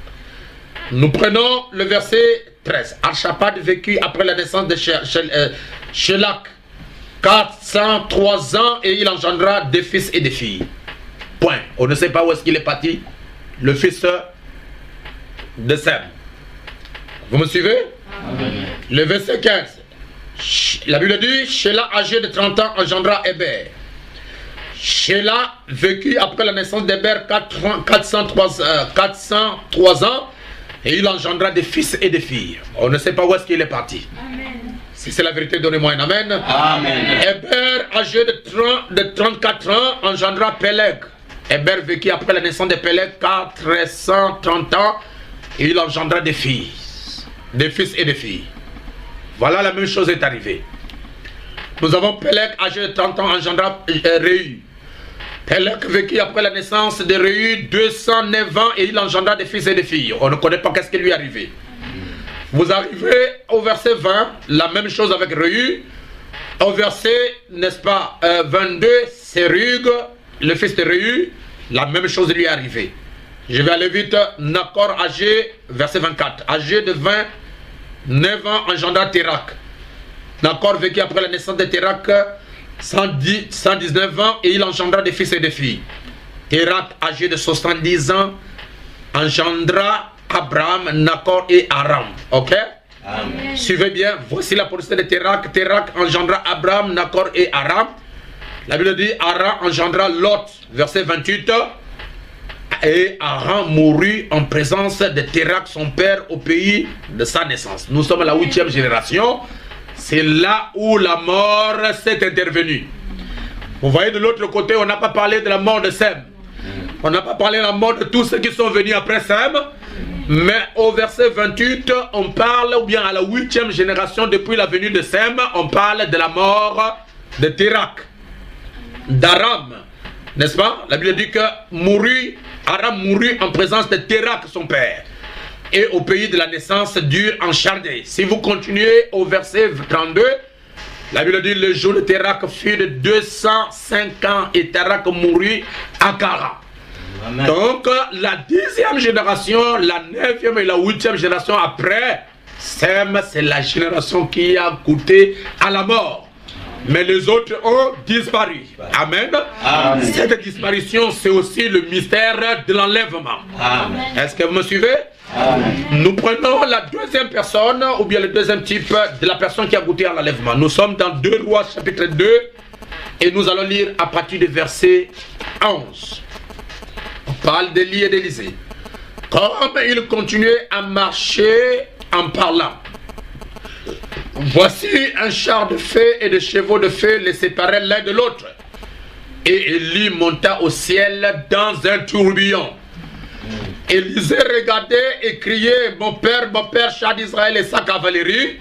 Nous prenons le verset 13. Arpachshad vécut après la naissance de Shélach 403 ans et il engendra des fils et des filles. Point. On ne sait pas où est-ce qu'il est parti. Le fils de Sem. Vous me suivez? Amen. Le verset 15. La Bible dit, Shélach âgé de 30 ans engendra Héber. Shélach vécut après la naissance d'Héber 403 ans et il engendra des fils et des filles. On ne sait pas où est-ce qu'il est parti. Amen. Si c'est la vérité, donnez-moi un amen. Amen. Héber âgé de 34 ans engendra Péleg. Héber vécut après la naissance de Péleg 430 ans et il engendra des filles, des fils et des filles. Voilà, la même chose est arrivée. Nous avons Péleg âgé de 30 ans engendra Réu. Péleg vécut après la naissance de Réu 209 ans et il engendra des fils et des filles. On ne connaît pas qu'est-ce qui lui est arrivé. Vous arrivez au verset 20, la même chose avec Réu. Au verset, n'est-ce pas, 22, Sérug, le fils de Réu, la même chose lui est arrivée. Je vais aller vite. Nacor âgé, verset 24, âgé de 29 ans engendra Térak. Nacor vécut après la naissance de Térak 119 ans et il engendra des fils et des filles. Térak, âgé de 70 ans, engendra Abraham, Nacor et Aram. Ok? Amen. Suivez bien. Voici la postérité de Térak. Térak engendra Abraham, Nacor et Aram. La Bible dit Aram engendra Lot. Verset 28. Et Aram mourut en présence de Térak, son père, au pays de sa naissance. Nous sommes à la 8e génération. C'est là où la mort s'est intervenue. Vous voyez, de l'autre côté, on n'a pas parlé de la mort de Sem. On n'a pas parlé de la mort de tous ceux qui sont venus après Sem. Mais au verset 28, on parle, ou bien à la 8e génération depuis la venue de Sem, on parle de la mort de Térak, d'Aram. N'est-ce pas? La Bible dit que Aram mourut en présence de Térak, son père. Et au pays de la naissance d'Ur en Chaldée. Si vous continuez au verset 32, la Bible dit le jour de Térak fut de 205 ans et Térak mourut à Kara. Amen. Donc la 10e génération, la 9e et la 8e génération après Sem, c'est la génération qui a goûté à la mort. Mais les autres ont disparu. Amen. Amen. Cette disparition, c'est aussi le mystère de l'enlèvement. Amen. Est-ce que vous me suivez? Amen. Nous prenons la deuxième personne, ou bien le deuxième type de la personne qui a goûté à l'enlèvement. Nous sommes dans 2 Rois chapitre 2, Et nous allons lire à partir du verset 11. On parle d'Élie et d'Élisée. Comme ils continuaient à marcher en parlant, voici un char de feu et de chevaux de feu les séparaient l'un de l'autre. Et Élie monta au ciel dans un tourbillon. Élisée regardait et criait, mon père, char d'Israël et sa cavalerie.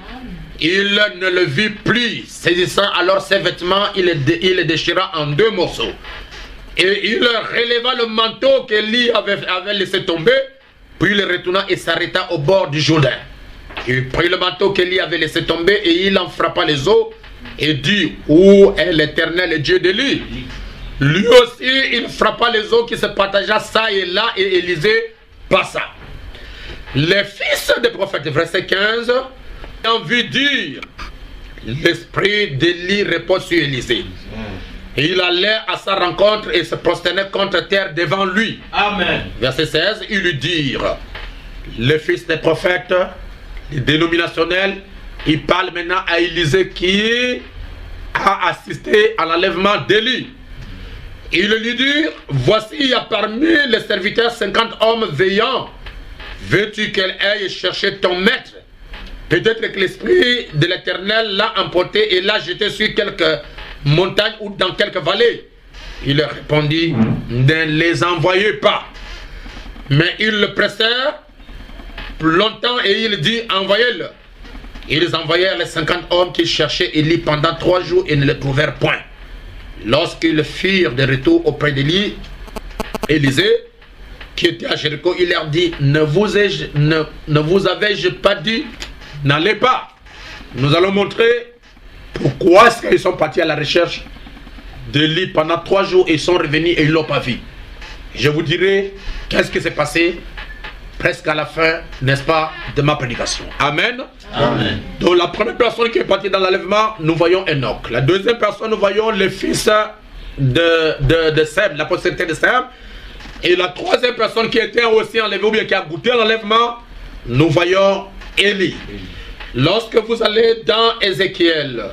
Il ne le vit plus. Saisissant alors ses vêtements, il les déchira en 2 morceaux. Et il releva le manteau qu'Élie avait laissé tomber, puis il retourna et s'arrêta au bord du Jourdain. Il prit le manteau qu'Élie avait laissé tomber et il en frappa les eaux et dit, où est l'Éternel Dieu d'Élie? Lui aussi, il frappa les eaux qui se partagea ça et là, et Élisée passa. Les fils des prophètes, verset 15, ont vu dire, l'esprit d'Élie repose sur Élisée. Et il allait à sa rencontre et se prosternait contre terre devant lui. Amen. Verset 16, ils lui dirent, les fils des prophètes, les dénominationnels, ils parlent maintenant à Élisée qui a assisté à l'enlèvement d'Élie. Ils lui dirent, voici il y a parmi les serviteurs 50 hommes veillants. Veux-tu qu'elle aille chercher ton maître? Peut-être que l'esprit de l'Éternel l'a emporté et l'a jeté sur quelques montagnes ou dans quelques vallées. Il leur répondit, ne les envoyez pas. Mais ils le pressèrent longtemps et il dit, envoyez-le. Ils envoyèrent les 50 hommes qui cherchaient Élie pendant 3 jours et ne le trouvèrent point. Lorsqu'ils firent de retour auprès d'Élie, Élisée, qui était à Jéricho, il leur dit, ne vous avais-je pas dit, n'allez pas. Nous allons montrer pourquoi est-ce qu'ils sont partis à la recherche d'Élie pendant 3 jours et ils sont revenus et ils ne l'ont pas vu. Je vous dirai qu'est-ce qui s'est passé presque à la fin, n'est-ce pas, de ma prédication. Amen. Amen. Donc la première personne qui est partie dans l'enlèvement, nous voyons Enoch. La deuxième personne, nous voyons les fils de Sem, la postérité de Sem. Et la troisième personne qui était aussi enlevée ou bien qui a goûté à l'enlèvement, nous voyons Élie. Lorsque vous allez dans Ézéchiel,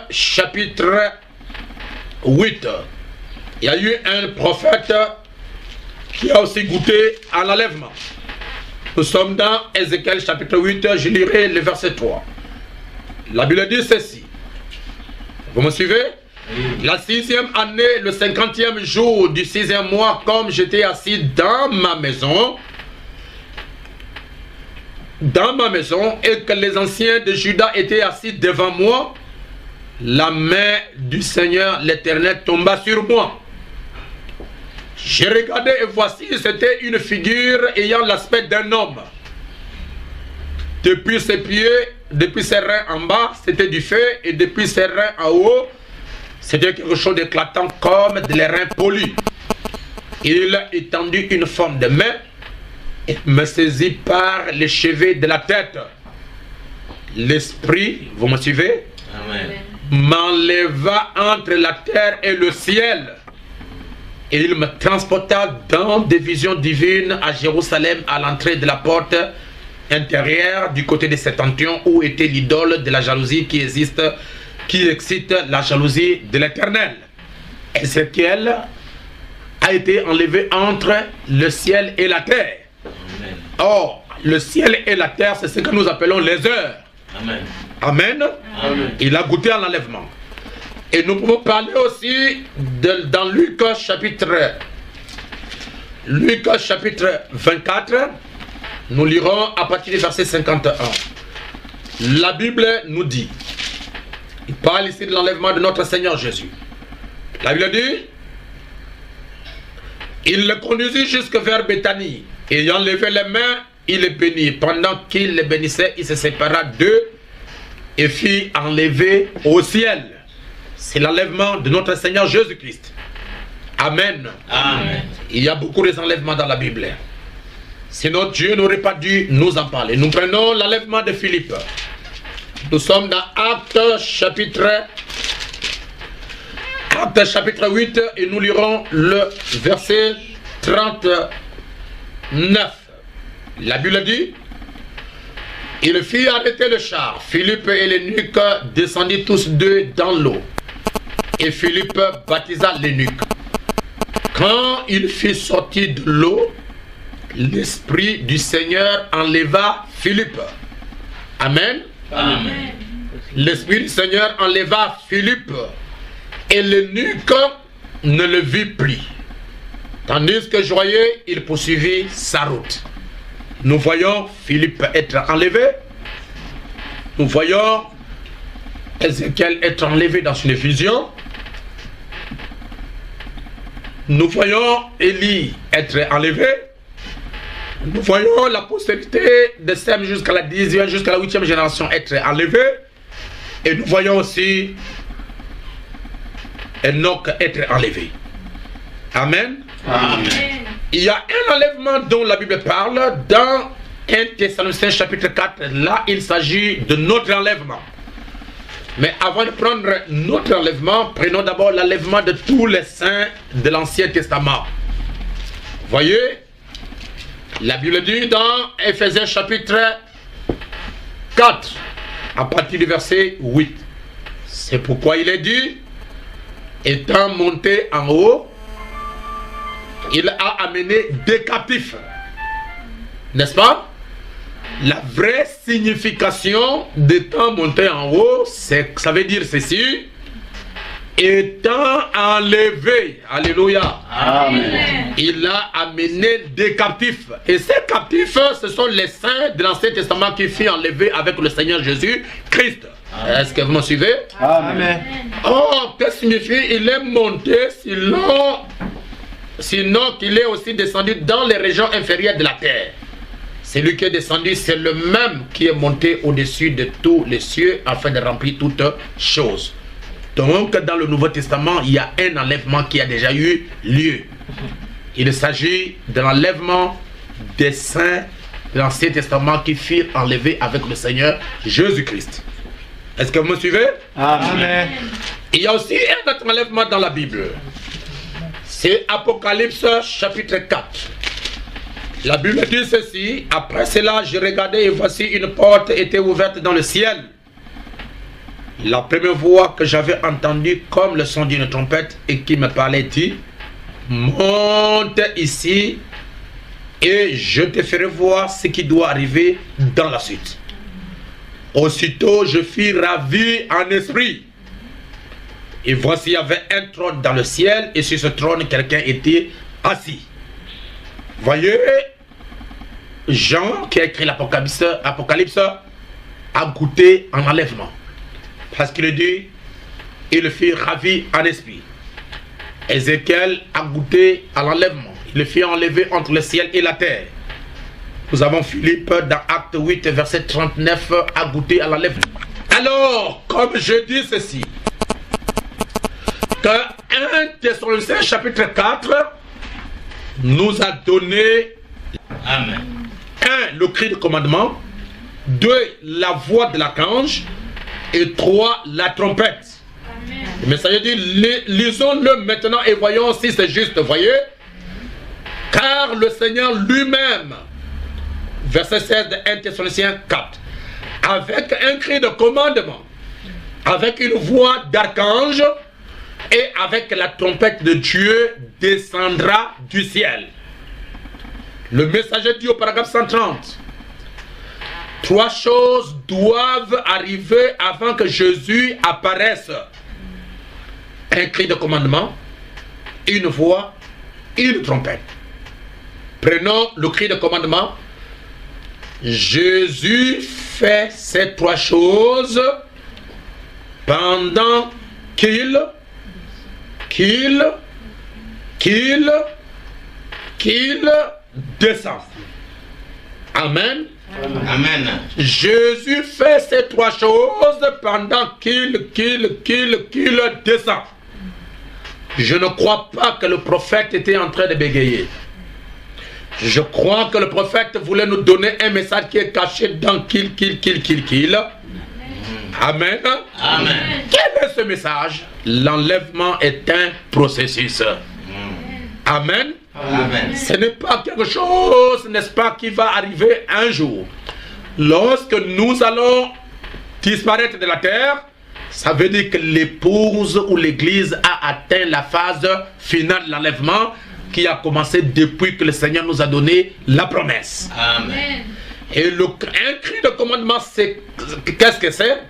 chapitre 8, il y a eu un prophète qui a aussi goûté à l'enlèvement. Nous sommes dans Ézéchiel chapitre 8, je lirai le verset 3. La Bible dit ceci. Vous me suivez? La 6e année, le 50e jour du 6e mois, comme j'étais assis dans ma maison, et que les anciens de Juda étaient assis devant moi, la main du Seigneur l'Éternel tomba sur moi. J'ai regardé et voici, c'était une figure ayant l'aspect d'un homme. Depuis ses pieds, depuis ses reins en bas, c'était du feu, et depuis ses reins en haut, c'était quelque chose d'éclatant comme des reins polis. Il étendit une forme de main et me saisit par les cheveux de la tête. L'esprit, vous me suivez? Amen. M'enleva entre la terre et le ciel. Et il me transporta dans des visions divines à Jérusalem, à l'entrée de la porte intérieure du côté de Septentrion, où était l'idole de la jalousie qui excite la jalousie de l'Éternel. Ézéchiel a été enlevé entre le ciel et la terre. Amen. Or, le ciel et la terre, c'est ce que nous appelons les heures. Amen. Amen. Amen. Il a goûté à l'enlèvement. Et nous pouvons parler aussi dans Luc chapitre 24. Nous lirons à partir du verset 51. La Bible nous dit, il parle ici de l'enlèvement de notre Seigneur Jésus. La Bible dit, il le conduisit jusque vers Béthanie. Ayant levé les mains, il les bénit. Pendant qu'il les bénissait, il se sépara d'eux et fit enlever au ciel. C'est l'enlèvement de notre Seigneur Jésus-Christ. Amen. Amen. Il y a beaucoup d'enlèvements dans la Bible. Sinon Dieu n'aurait pas dû nous en parler. Nous prenons l'enlèvement de Philippe. Nous sommes dans Actes chapitre 8 et nous lirons le verset 39. La Bible dit, il fit arrêter le char. Philippe et l'eunuque descendirent tous deux dans l'eau. Et Philippe baptisa l'eunuque. Quand il fut sorti de l'eau, l'Esprit du Seigneur enleva Philippe. Amen. Amen. L'Esprit du Seigneur enleva Philippe. Et l'eunuque ne le vit plus. Tandis que joyeux, il poursuivit sa route. Nous voyons Philippe être enlevé. Nous voyons Ézéchiel être enlevé dans une vision. Nous voyons Élie être enlevé. Nous voyons la postérité de Sem jusqu'à la 10e, jusqu'à la 8e génération être enlevée. Et nous voyons aussi Enoch être enlevé. Amen. Amen. Il y a un enlèvement dont la Bible parle dans 1 Thessaloniciens chapitre 4. Là, il s'agit de notre enlèvement. Mais avant de prendre notre enlèvement, prenons d'abord l'enlèvement de tous les saints de l'Ancien Testament. Voyez, la Bible dit dans Éphésiens chapitre 4, à partir du verset 8. C'est pourquoi il est dit, étant monté en haut, il a amené des captifs. N'est-ce pas? La vraie signification d'étant monté en haut, ça veut dire ceci. Étant enlevé. Alléluia. Amen. Il a amené des captifs. Et ces captifs, ce sont les saints de l'Ancien Testament qui furent enlevés avec le Seigneur Jésus-Christ. Est-ce que vous me suivez? Amen. Oh, que signifie il est monté, sinon qu'il est aussi descendu dans les régions inférieures de la terre. Celui qui est descendu, c'est le même qui est monté au-dessus de tous les cieux afin de remplir toutes choses. Donc, dans le Nouveau Testament, il y a un enlèvement qui a déjà eu lieu. Il s'agit de l'enlèvement des saints de l'Ancien Testament qui furent enlevés avec le Seigneur Jésus-Christ. Est-ce que vous me suivez? Amen. Il y a aussi un autre enlèvement dans la Bible. C'est Apocalypse chapitre 4. La Bible dit ceci. Après cela, j'ai regardé et voici une porte était ouverte dans le ciel. La première voix que j'avais entendue comme le son d'une trompette et qui me parlait dit, monte ici et je te ferai voir ce qui doit arriver dans la suite. Aussitôt, je fus ravi en esprit. Et voici, il y avait un trône dans le ciel et sur ce trône, quelqu'un était assis. Voyez, Jean, qui a écrit l'Apocalypse, a goûté en enlèvement. Parce qu'il dit, il fut ravi en esprit. Ézéchiel a goûté à l'enlèvement. Il fut enlevé entre le ciel et la terre. Nous avons Philippe dans Acte 8, verset 39, a goûté à l'enlèvement. Alors, comme je dis ceci, que 1 Thessaloniciens chapitre 4 nous a donné Amen. 1. Le cri de commandement, 2. La voix de l'archange et 3. La trompette. Amen. Le messager dit, lisons-le maintenant et voyons si c'est juste, voyez. Car le Seigneur lui-même, verset 16 de 1 Thessaloniciens 4, avec un cri de commandement, avec une voix d'archange et avec la trompette de Dieu descendra du ciel. Le messager dit au paragraphe 130, 3 choses doivent arriver avant que Jésus apparaisse. Un cri de commandement, une voix, une trompette. Prenons le cri de commandement. Jésus fait ces 3 choses pendant qu'il descend. Amen. Amen. Jésus fait ces 3 choses pendant qu'il descend. Je ne crois pas que le prophète était en train de bégayer. Je crois que le prophète voulait nous donner un message qui est caché dans qu'il. Amen. Amen. Quel est ce message? L'enlèvement est un processus. Amen. Amen. Ce n'est pas quelque chose, n'est-ce pas, qui va arriver un jour. Lorsque nous allons disparaître de la terre, ça veut dire que l'épouse ou l'église a atteint la phase finale de l'enlèvement qui a commencé depuis que le Seigneur nous a donné la promesse. Amen. Et un cri de commandement, c'est qu'est-ce que c'est?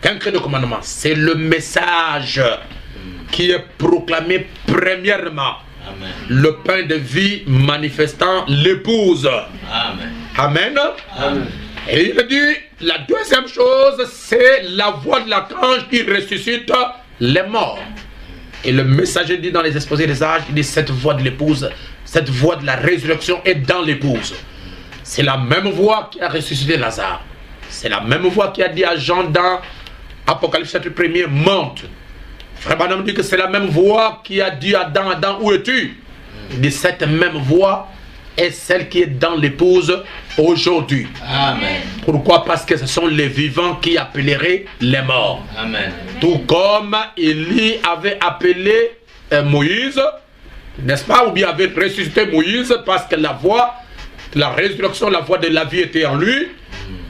Qu'un cri de commandement, c'est le message qui est proclamé premièrement. Amen. Le pain de vie manifestant l'épouse. Amen. Amen. Amen. Et il dit, la deuxième chose, c'est la voix de l'archange qui ressuscite les morts. Et le messager dit dans les exposés des âges, il dit cette voix de l'épouse, cette voix de la résurrection est dans l'épouse. C'est la même voix qui a ressuscité Lazare. C'est la même voix qui a dit à Jean dans Apocalypse chapitre 1er, monte. Frère Branham dit que c'est la même voix qui a dit à Adam, Adam, où es-tu? Il dit cette même voix est celle qui est dans l'épouse aujourd'hui. Amen. Pourquoi? Parce que ce sont les vivants qui appelleraient les morts. Amen. Tout comme Élie avait appelé Moïse, n'est-ce pas? Ou bien avait ressuscité Moïse parce que la voix, la résurrection, la voix de la vie était en lui.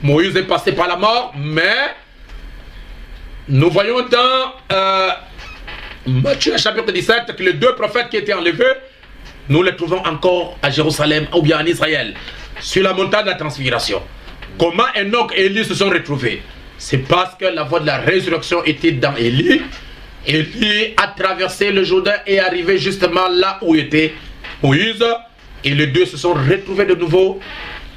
Moïse est passé par la mort, mais nous voyons dans Matthieu chapitre 17 que les deux prophètes qui étaient enlevés, nous les trouvons encore à Jérusalem ou bien en Israël, sur la montagne de la transfiguration. Comment Enoch et Élie se sont retrouvés? C'est parce que la voix de la résurrection était dans Élie. Élie a traversé le Jourdain et est arrivé justement là où était Moïse. Et les deux se sont retrouvés de nouveau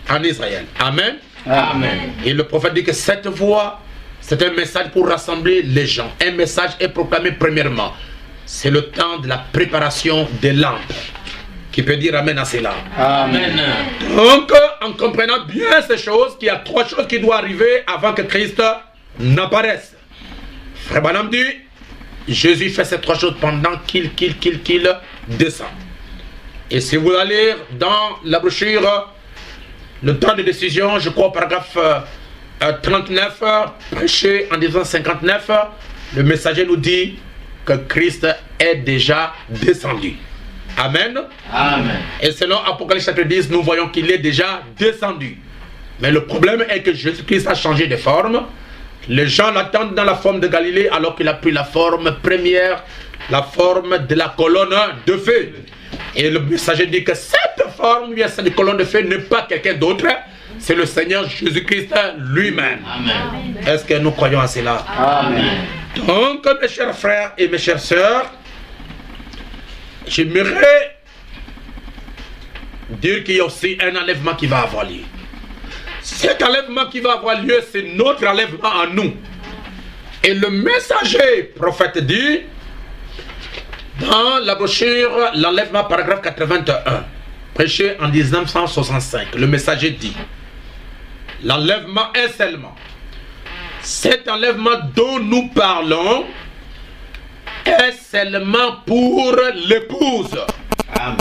en Israël. Amen. Amen. Et le prophète dit que cette voix, c'est un message pour rassembler les gens. Un message est proclamé premièrement. C'est le temps de la préparation des lampes. Qui peut dire amen à cela. Amen. Donc, en comprenant bien ces choses, qu'il y a trois choses qui doivent arriver avant que Christ n'apparaisse. Frère Branham dit, Jésus fait ces trois choses pendant qu'il descend. Et si vous allez dans la brochure, le temps de décision, je crois au paragraphe 39, prêché en 1959, le messager nous dit que Christ est déjà descendu. Amen. Amen. Et selon Apocalypse chapitre 10, nous voyons qu'il est déjà descendu. Mais le problème est que Jésus-Christ a changé de forme. Les gens l'attendent dans la forme de Galilée alors qu'il a pris la forme première, la forme de la colonne de feu. Et le messager dit que cette forme, bien cette colonne de feu, n'est pas quelqu'un d'autre. C'est le Seigneur Jésus-Christ lui-même. Amen. Est-ce que nous croyons à cela? Amen. Donc, mes chers frères et mes chères sœurs, j'aimerais dire qu'il y a aussi un enlèvement qui va avoir lieu. Cet enlèvement qui va avoir lieu, c'est notre enlèvement en nous. Et le messager prophète dit, dans la brochure, l'enlèvement paragraphe 81, prêché en 1965, le messager dit, l'enlèvement est seulement. Cet enlèvement dont nous parlons est seulement pour l'épouse. Amen.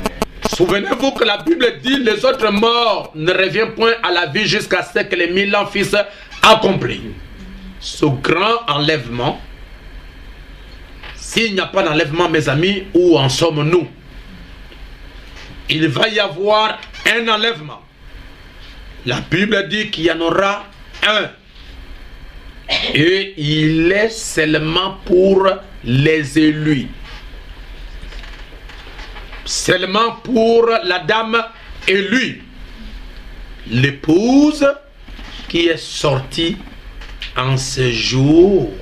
Souvenez-vous que la Bible dit les autres morts ne reviennent point à la vie jusqu'à ce que les 1000 ans fils accomplissent. Ce grand enlèvement, s'il n'y a pas d'enlèvement, mes amis, où en sommes-nous? Il va y avoir un enlèvement. La Bible dit qu'il y en aura un. Et il est seulement pour les élus. Seulement pour la dame élue. L'épouse qui est sortie en ce jour.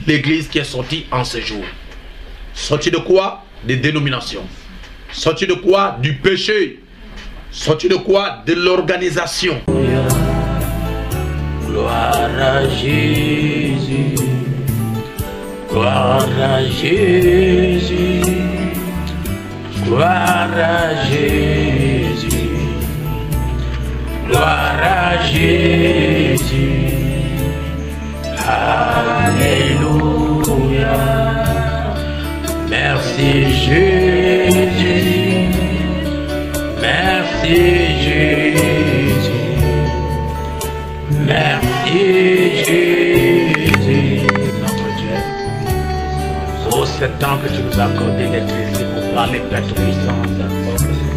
L'église qui est sortie en ce jour. Sortie de quoi? Des dénominations. Sortie de quoi? Du péché. Sortie de quoi? De l'organisation. Gloire à Jésus, gloire à Jésus, gloire à Jésus, gloire à Jésus, Alléluia, merci Jésus, merci Jésus. Merci Jésus, notre Dieu, pour ce temps que tu nous as accordé d'être ici pour parler, Père Tout-Puissant,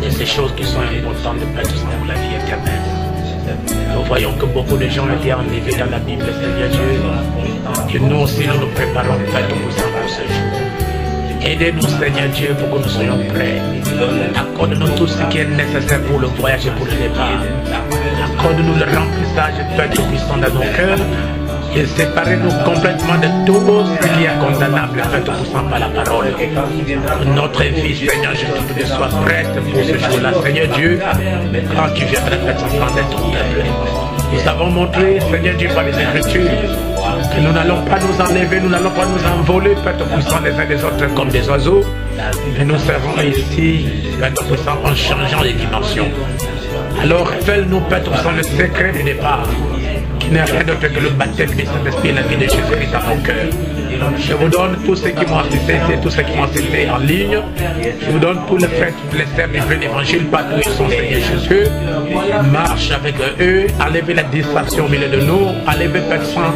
de ces choses qui sont importantes, Père Tout-Puissant, pour la vie éternelle. Nous voyons que beaucoup de gens ont été enlevés dans la Bible, Seigneur Dieu. Et nous aussi, nous nous préparons, Père Tout-Puissant, pour ce jour. Aidez-nous, Seigneur Dieu, pour que nous soyons prêts. Accorde-nous tout ce qui est nécessaire pour le voyage et pour le départ. Accorde-nous le remplissage, Père Tout-Puissant, dans nos cœurs. Et séparez-nous complètement de tout ce qui est condamnable, Père Tout-Puissant, par la parole. Notre vie, Seigneur Jésus, soit prête pour ce jour-là, Seigneur Dieu, quand tu viendras faire entendre ton peuple. Nous avons montré, Seigneur Dieu, par les Écritures, que nous n'allons pas nous enlever, nous n'allons pas nous envoler, Père Tout-Puissant, les uns des autres comme des oiseaux, mais nous serons ici, Père Tout-Puissant, en changeant les dimensions. Alors révèle-nous, Père Tout-Puissant, le secret du départ, qui n'est rien d'autre que le baptême du Saint-Esprit et la vie de Jésus-Christ dans mon cœur. Je vous donne tous ceux qui m'ont assisté ici, tous ceux qui m'ont assisté en ligne. Je vous donne tous les frères, tous les sœurs de l'évangile, partout où ils sont, Seigneur Jésus. Marche avec eux, enlevez la distraction au milieu de nous, enlevez, Père Saint,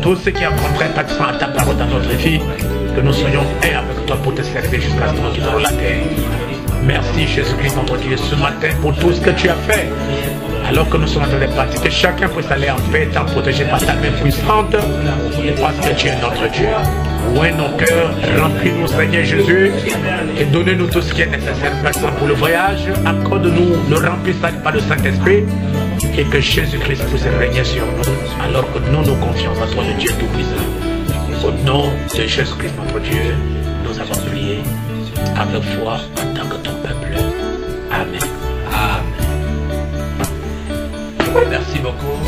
tout ce qui a contraint, Père Saint, à ta parole dans notre vie, que nous soyons un avec toi pour te servir jusqu'à ce que nous quitterons la terre. Merci Jésus-Christ, notre Dieu, ce matin pour tout ce que tu as fait. Alors que nous sommes en train de partir, que chacun puisse aller en paix, étant protégé par ta main puissante, parce que tu es notre Dieu. Oué nos cœurs, remplis-nous, Seigneur Jésus, et donnez-nous tout ce qui est nécessaire, Père Saint, pour le voyage. Accorde-nous le remplissage par le Saint-Esprit, et que Jésus-Christ puisse régner sur nous, alors que nous nous confions à toi, le Dieu Tout-Puissant. Au nom de Jésus-Christ, notre Dieu, nous avons prié avec foi en tant que ton peuple. Amen. Amen. Merci beaucoup.